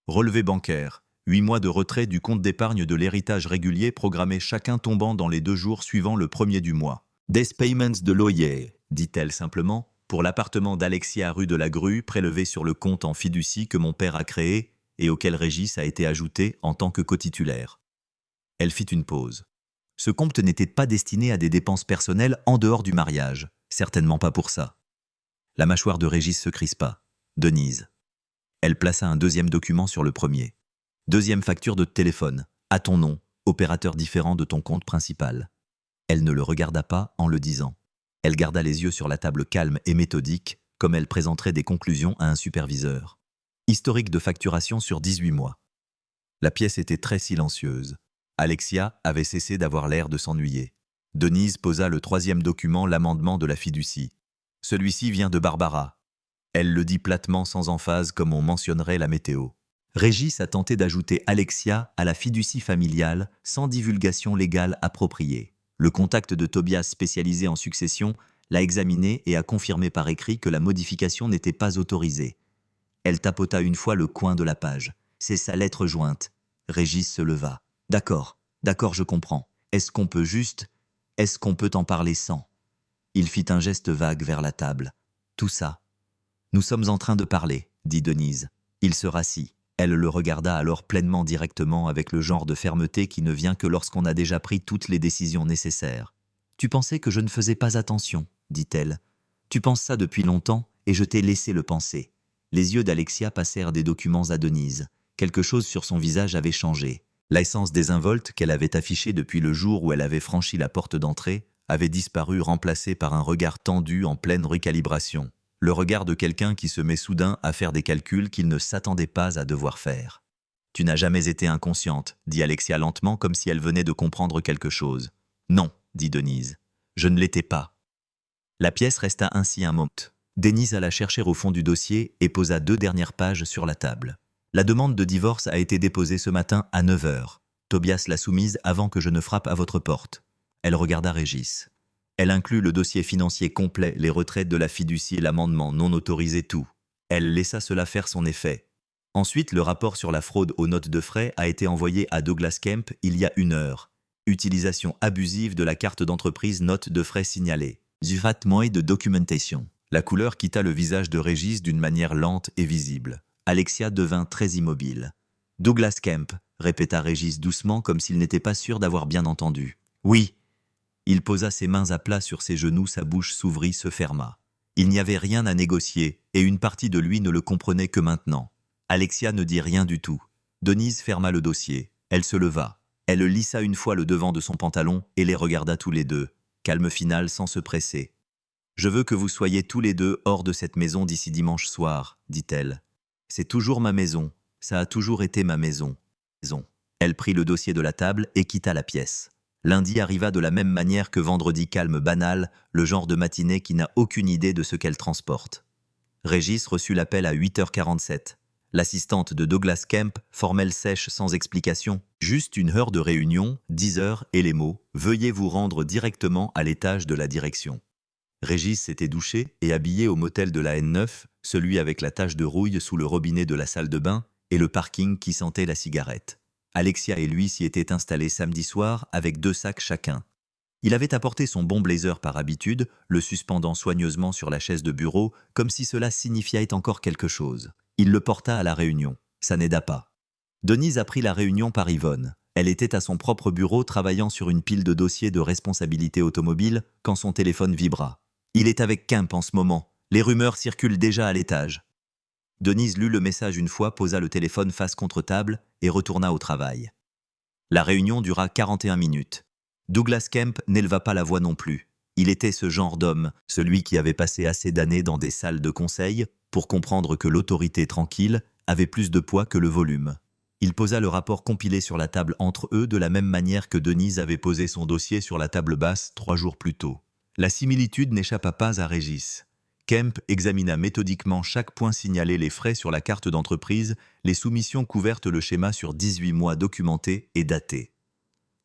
Relevé bancaire. 8 mois de retrait du compte d'épargne de l'héritage régulier programmé chacun tombant dans les 2 jours suivant le premier du mois. Des payments de loyer, dit-elle simplement, pour l'appartement d'Alexia rue de la Grue prélevé sur le compte en fiducie que mon père a créé et auquel Régis a été ajouté en tant que cotitulaire. Elle fit une pause. Ce compte n'était pas destiné à des dépenses personnelles en dehors du mariage. Certainement pas pour ça. La mâchoire de Régis se crispa. Denise. Elle plaça un deuxième document sur le premier. Deuxième facture de téléphone. À ton nom, opérateur différent de ton compte principal. Elle ne le regarda pas en le disant. Elle garda les yeux sur la table calme et méthodique, comme elle présenterait des conclusions à un superviseur. Historique de facturation sur 18 mois. La pièce était très silencieuse. Alexia avait cessé d'avoir l'air de s'ennuyer. Denise posa le troisième document, l'amendement de la fiducie. Celui-ci vient de Barbara. Elle le dit platement sans emphase comme on mentionnerait la météo. Régis a tenté d'ajouter Alexia à la fiducie familiale sans divulgation légale appropriée. Le contact de Tobias spécialisé en succession l'a examiné et a confirmé par écrit que la modification n'était pas autorisée. Elle tapota une fois le coin de la page. C'est sa lettre jointe. Régis se leva. D'accord, je comprends. Est-ce qu'on peut en parler sans? Il fit un geste vague vers la table. Tout ça. Nous sommes en train de parler, dit Denise. Il se rassit. Elle le regarda alors pleinement directement avec le genre de fermeté qui ne vient que lorsqu'on a déjà pris toutes les décisions nécessaires. Tu pensais que je ne faisais pas attention, dit-elle. Tu penses ça depuis longtemps et je t'ai laissé le penser. Les yeux d'Alexia passèrent des documents à Denise. Quelque chose sur son visage avait changé. L'essence désinvolte qu'elle avait affichée depuis le jour où elle avait franchi la porte d'entrée avait disparu, remplacée par un regard tendu en pleine recalibration. Le regard de quelqu'un qui se met soudain à faire des calculs qu'il ne s'attendait pas à devoir faire. « Tu n'as jamais été inconsciente, dit Alexia lentement comme si elle venait de comprendre quelque chose. « Non, dit Denise. Je ne l'étais pas. » La pièce resta ainsi un moment. Denise alla chercher au fond du dossier et posa 2 dernières pages sur la table. La demande de divorce a été déposée ce matin à 9 heures. Tobias l'a soumise avant que je ne frappe à votre porte. Elle regarda Régis. Elle inclut le dossier financier complet, les retraites de la fiducie et l'amendement non autorisé, tout. Elle laissa cela faire son effet. Ensuite, le rapport sur la fraude aux notes de frais a été envoyé à Douglas Kemp il y a 1 heure. Utilisation abusive de la carte d'entreprise, note de frais signalée. Zufat moy de documentation. La couleur quitta le visage de Régis d'une manière lente et visible. Alexia devint très immobile. « Douglas Kemp », répéta Régis doucement comme s'il n'était pas sûr d'avoir bien entendu. « Oui. » Il posa ses mains à plat sur ses genoux, sa bouche s'ouvrit, se ferma. Il n'y avait rien à négocier, et une partie de lui ne le comprenait que maintenant. Alexia ne dit rien du tout. Denise ferma le dossier. Elle se leva. Elle lissa une fois le devant de son pantalon et les regarda tous les deux. Calme final sans se presser. « Je veux que vous soyez tous les deux hors de cette maison d'ici dimanche soir, dit-elle. C'est toujours ma maison. Ça a toujours été ma maison. Elle prit le dossier de la table et quitta la pièce. Lundi arriva de la même manière que vendredi calme banal, le genre de matinée qui n'a aucune idée de ce qu'elle transporte. Régis reçut l'appel à 8h47. L'assistante de Douglas Kemp, formelle sèche sans explication. Juste une heure de réunion, 10 heures et les mots « Veuillez vous rendre directement à l'étage de la direction ». Régis s'était douché et habillé au motel de la N9, celui avec la tache de rouille sous le robinet de la salle de bain et le parking qui sentait la cigarette. Alexia et lui s'y étaient installés samedi soir avec 2 sacs chacun. Il avait apporté son bon blazer par habitude, le suspendant soigneusement sur la chaise de bureau, comme si cela signifiait encore quelque chose. Il le porta à la réunion. Ça n'aida pas. Denise apprit la réunion par Yvonne. Elle était à son propre bureau travaillant sur une pile de dossiers de responsabilité automobile quand son téléphone vibra. Il est avec Kemp en ce moment. Les rumeurs circulent déjà à l'étage. Denise lut le message une fois, posa le téléphone face contre table et retourna au travail. La réunion dura 41 minutes. Douglas Kemp n'éleva pas la voix non plus. Il était ce genre d'homme, celui qui avait passé assez d'années dans des salles de conseil pour comprendre que l'autorité tranquille avait plus de poids que le volume. Il posa le rapport compilé sur la table entre eux de la même manière que Denise avait posé son dossier sur la table basse 3 jours plus tôt. La similitude n'échappa pas à Régis. Kemp examina méthodiquement chaque point signalé, les frais sur la carte d'entreprise, les soumissions couvertes, le schéma sur 18 mois documenté et daté.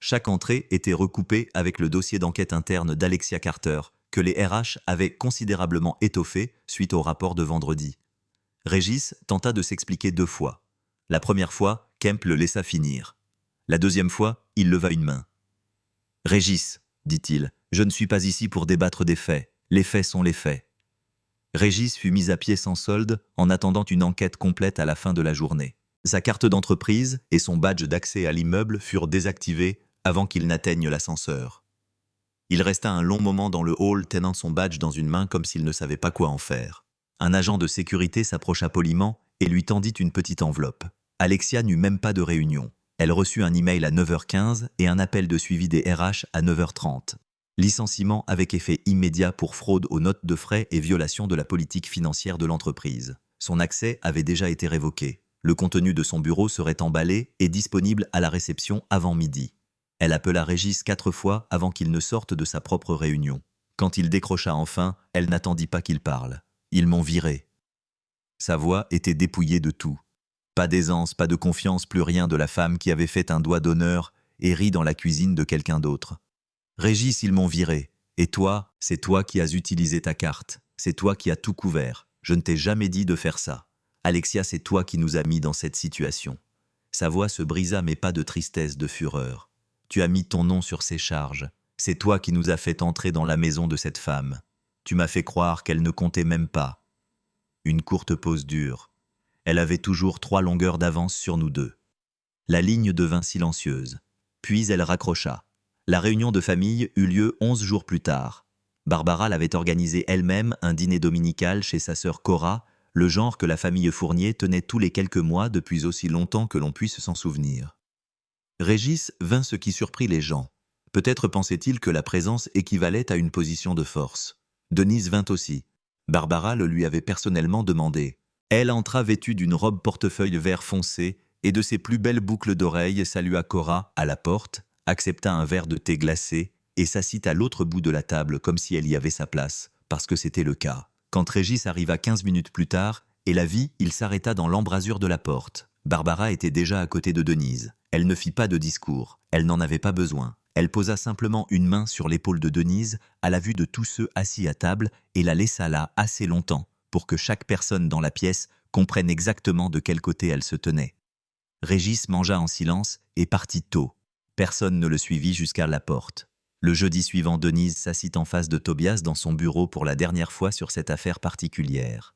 Chaque entrée était recoupée avec le dossier d'enquête interne d'Alexia Carter, que les RH avaient considérablement étoffé suite au rapport de vendredi. Régis tenta de s'expliquer 2 fois. La première fois, Kemp le laissa finir. La deuxième fois, il leva une main. « Régis, dit-il, je ne suis pas ici pour débattre des faits. Les faits sont les faits. » Régis fut mis à pied sans solde en attendant une enquête complète à la fin de la journée. Sa carte d'entreprise et son badge d'accès à l'immeuble furent désactivés avant qu'il n'atteigne l'ascenseur. Il resta un long moment dans le hall tenant son badge dans une main comme s'il ne savait pas quoi en faire. Un agent de sécurité s'approcha poliment et lui tendit une petite enveloppe. Alexia n'eut même pas de réunion. Elle reçut un email à 9h15 et un appel de suivi des RH à 9h30. Licenciement avec effet immédiat pour fraude aux notes de frais et violation de la politique financière de l'entreprise. Son accès avait déjà été révoqué. Le contenu de son bureau serait emballé et disponible à la réception avant midi. Elle appela Régis 4 fois avant qu'il ne sorte de sa propre réunion. Quand il décrocha enfin, elle n'attendit pas qu'il parle. « Ils m'ont viré. » Sa voix était dépouillée de tout. Pas d'aisance, pas de confiance, plus rien de la femme qui avait fait un doigt d'honneur et ri dans la cuisine de quelqu'un d'autre. « Régis, ils m'ont viré. Et toi, c'est toi qui as utilisé ta carte. C'est toi qui as tout couvert. Je ne t'ai jamais dit de faire ça. Alexia, c'est toi qui nous as mis dans cette situation. » Sa voix se brisa, mais pas de tristesse, de fureur. « Tu as mis ton nom sur ces charges. C'est toi qui nous as fait entrer dans la maison de cette femme. Tu m'as fait croire qu'elle ne comptait même pas. » Une courte pause dure. Elle avait toujours 3 longueurs d'avance sur nous deux. La ligne devint silencieuse. Puis elle raccrocha. La réunion de famille eut lieu 11 jours plus tard. Barbara l'avait organisé elle-même un dîner dominical chez sa sœur Cora, le genre que la famille Fournier tenait tous les quelques mois depuis aussi longtemps que l'on puisse s'en souvenir. Régis vint, ce qui surprit les gens. Peut-être pensait-il que la présence équivalait à une position de force. Denise vint aussi. Barbara le lui avait personnellement demandé. Elle entra vêtue d'une robe portefeuille vert foncé et de ses plus belles boucles d'oreilles, salua Cora à la porte, accepta un verre de thé glacé et s'assit à l'autre bout de la table comme si elle y avait sa place, parce que c'était le cas. Quand Régis arriva 15 minutes plus tard et la vit, il s'arrêta dans l'embrasure de la porte. Barbara était déjà à côté de Denise. Elle ne fit pas de discours, elle n'en avait pas besoin. Elle posa simplement une main sur l'épaule de Denise à la vue de tous ceux assis à table et la laissa là assez longtemps pour que chaque personne dans la pièce comprenne exactement de quel côté elle se tenait. Régis mangea en silence et partit tôt. Personne ne le suivit jusqu'à la porte. Le jeudi suivant, Denise s'assit en face de Tobias dans son bureau pour la dernière fois sur cette affaire particulière.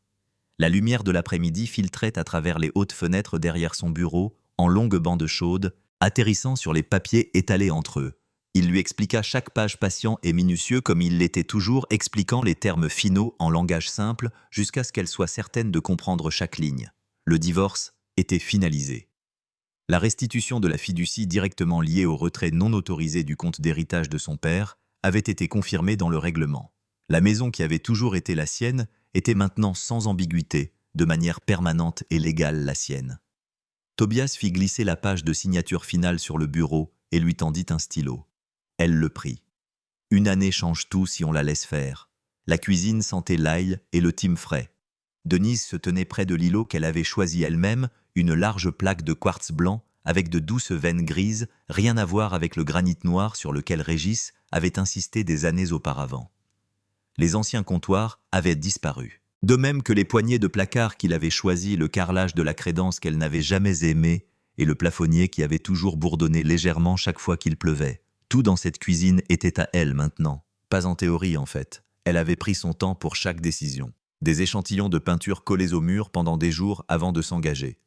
La lumière de l'après-midi filtrait à travers les hautes fenêtres derrière son bureau, en longues bandes chaudes, atterrissant sur les papiers étalés entre eux. Il lui expliqua chaque page patient et minutieux comme il l'était toujours, expliquant les termes finaux en langage simple jusqu'à ce qu'elle soit certaine de comprendre chaque ligne. Le divorce, était finalisée. La restitution de la fiducie directement liée au retrait non autorisé du compte d'héritage de son père avait été confirmée dans le règlement. La maison qui avait toujours été la sienne était maintenant sans ambiguïté, de manière permanente et légale la sienne. Tobias fit glisser la page de signature finale sur le bureau et lui tendit un stylo. Elle le prit. Une année change tout si on la laisse faire. La cuisine sentait l'ail et le thym frais. Denise se tenait près de l'îlot qu'elle avait choisi elle-même, une large plaque de quartz blanc avec de douces veines grises, rien à voir avec le granit noir sur lequel Régis avait insisté des années auparavant. Les anciens comptoirs avaient disparu. De même que les poignées de placard qu'il avait choisis, le carrelage de la crédence qu'elle n'avait jamais aimé et le plafonnier qui avait toujours bourdonné légèrement chaque fois qu'il pleuvait. Tout dans cette cuisine était à elle maintenant. Pas en théorie en fait. Elle avait pris son temps pour chaque décision. Des échantillons de peinture collés au mur pendant des jours avant de s'engager.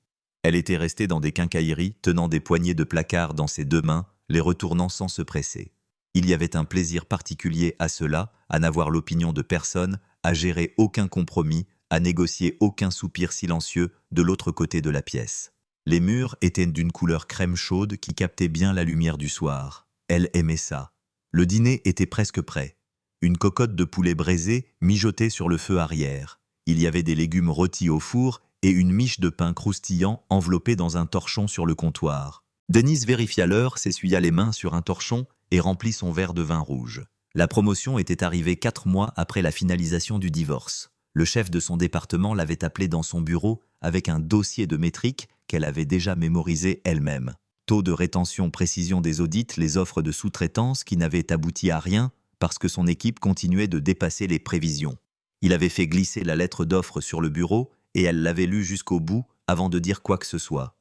Elle était restée dans des quincailleries, tenant des poignées de placard dans ses deux mains, les retournant sans se presser. Il y avait un plaisir particulier à cela, à n'avoir l'opinion de personne, à gérer aucun compromis, à négocier aucun soupir silencieux de l'autre côté de la pièce. Les murs étaient d'une couleur crème chaude qui captait bien la lumière du soir. Elle aimait ça. Le dîner était presque prêt. Une cocotte de poulet braisé mijotait sur le feu arrière. Il y avait des légumes rôtis au four et une miche de pain croustillant enveloppée dans un torchon sur le comptoir. Denise vérifia l'heure, s'essuya les mains sur un torchon et remplit son verre de vin rouge. La promotion était arrivée 4 mois après la finalisation du divorce. Le chef de son département l'avait appelée dans son bureau avec un dossier de métriques qu'elle avait déjà mémorisé elle-même. Taux de rétention, précision des audits, les offres de sous-traitance qui n'avaient abouti à rien parce que son équipe continuait de dépasser les prévisions. Il avait fait glisser la lettre d'offre sur le bureau et elle l'avait lue jusqu'au bout avant de dire quoi que ce soit.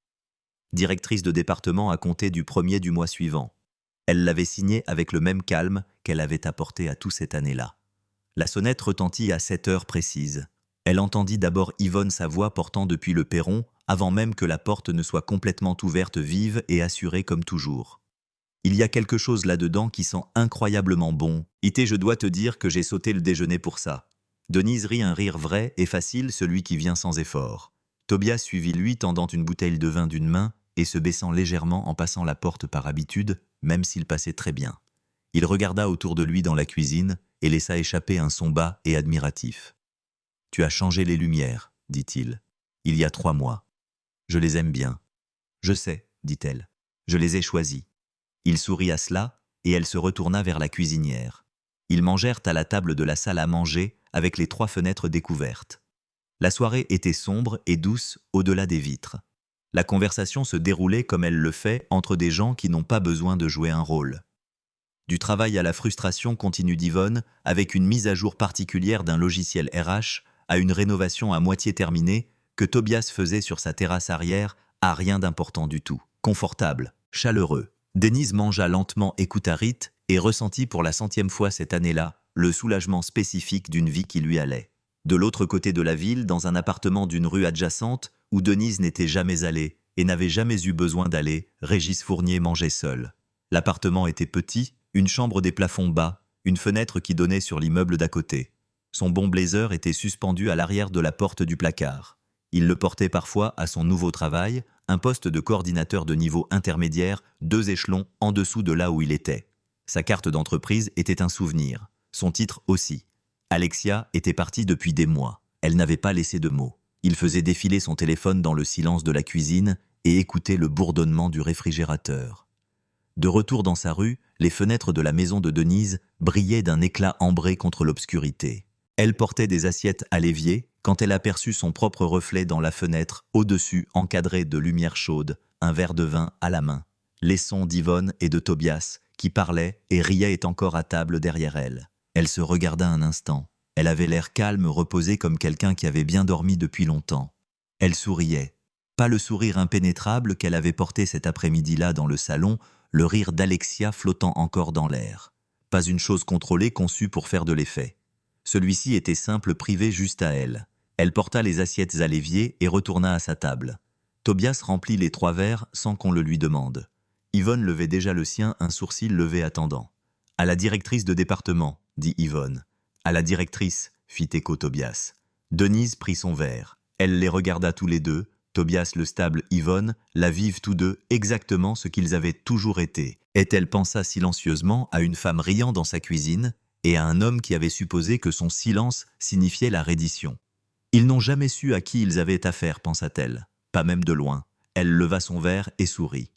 Directrice de département à compter du 1er du mois suivant. Elle l'avait signée avec le même calme qu'elle avait apporté à tout cette année-là. La sonnette retentit à 7 heures précises. Elle entendit d'abord Yvonne, sa voix portant depuis le perron, avant même que la porte ne soit complètement ouverte, vive et assurée comme toujours. Il y a quelque chose là-dedans qui sent incroyablement bon. Ité, je dois te dire que j'ai sauté le déjeuner pour ça. Denise rit un rire vrai et facile, celui qui vient sans effort. Tobias suivit lui, tendant une bouteille de vin d'une main et se baissant légèrement en passant la porte par habitude, même s'il passait très bien. Il regarda autour de lui dans la cuisine et laissa échapper un son bas et admiratif. « Tu as changé les lumières, dit-il. Il y a 3 mois. Je les aime bien. Je sais, dit-elle. Je les ai choisis. Il sourit à cela et elle se retourna vers la cuisinière. Ils mangèrent à la table de la salle à manger avec les 3 fenêtres découvertes. La soirée était sombre et douce au-delà des vitres. La conversation se déroulait comme elle le fait entre des gens qui n'ont pas besoin de jouer un rôle. Du travail à la frustration, continue Yvonne, avec une mise à jour particulière d'un logiciel RH à une rénovation à moitié terminée que Tobias faisait sur sa terrasse arrière, à rien d'important du tout. Confortable, chaleureux. Denise mangea lentement Écoute-Rite et ressentit pour la 100e fois cette année-là le soulagement spécifique d'une vie qui lui allait. De l'autre côté de la ville, dans un appartement d'une rue adjacente, où Denise n'était jamais allée et n'avait jamais eu besoin d'aller, Régis Fournier mangeait seul. L'appartement était petit, une chambre des plafonds bas, une fenêtre qui donnait sur l'immeuble d'à côté. Son bon blazer était suspendu à l'arrière de la porte du placard. Il le portait parfois à son nouveau travail, un poste de coordinateur de niveau intermédiaire, 2 échelons en dessous de là où il était. Sa carte d'entreprise était un souvenir, son titre aussi. Alexia était partie depuis des mois. Elle n'avait pas laissé de mots. Il faisait défiler son téléphone dans le silence de la cuisine et écoutait le bourdonnement du réfrigérateur. De retour dans sa rue, les fenêtres de la maison de Denise brillaient d'un éclat ambré contre l'obscurité. Elle portait des assiettes à l'évier quand elle aperçut son propre reflet dans la fenêtre, au-dessus, encadré de lumière chaude, un verre de vin à la main. Les sons d'Yvonne et de Tobias, qui parlaient et riaient encore à table derrière elle. Elle se regarda un instant. Elle avait l'air calme, reposée comme quelqu'un qui avait bien dormi depuis longtemps. Elle souriait. Pas le sourire impénétrable qu'elle avait porté cet après-midi-là dans le salon, le rire d'Alexia flottant encore dans l'air. Pas une chose contrôlée conçue pour faire de l'effet. Celui-ci était simple, privé juste à elle. Elle porta les assiettes à l'évier et retourna à sa table. Tobias remplit les 3 verres sans qu'on le lui demande. Yvonne levait déjà le sien, un sourcil levé attendant. « À la directrice de département », dit Yvonne. « À la directrice », fit écho Tobias. Denise prit son verre. Elle les regarda tous les deux. Tobias le stable, Yvonne, la vivent tous deux exactement ce qu'ils avaient toujours été. Et elle pensa silencieusement à une femme riant dans sa cuisine et à un homme qui avait supposé que son silence signifiait la reddition. Ils n'ont jamais su à qui ils avaient affaire, pensa-t-elle, pas même de loin. Elle leva son verre et sourit.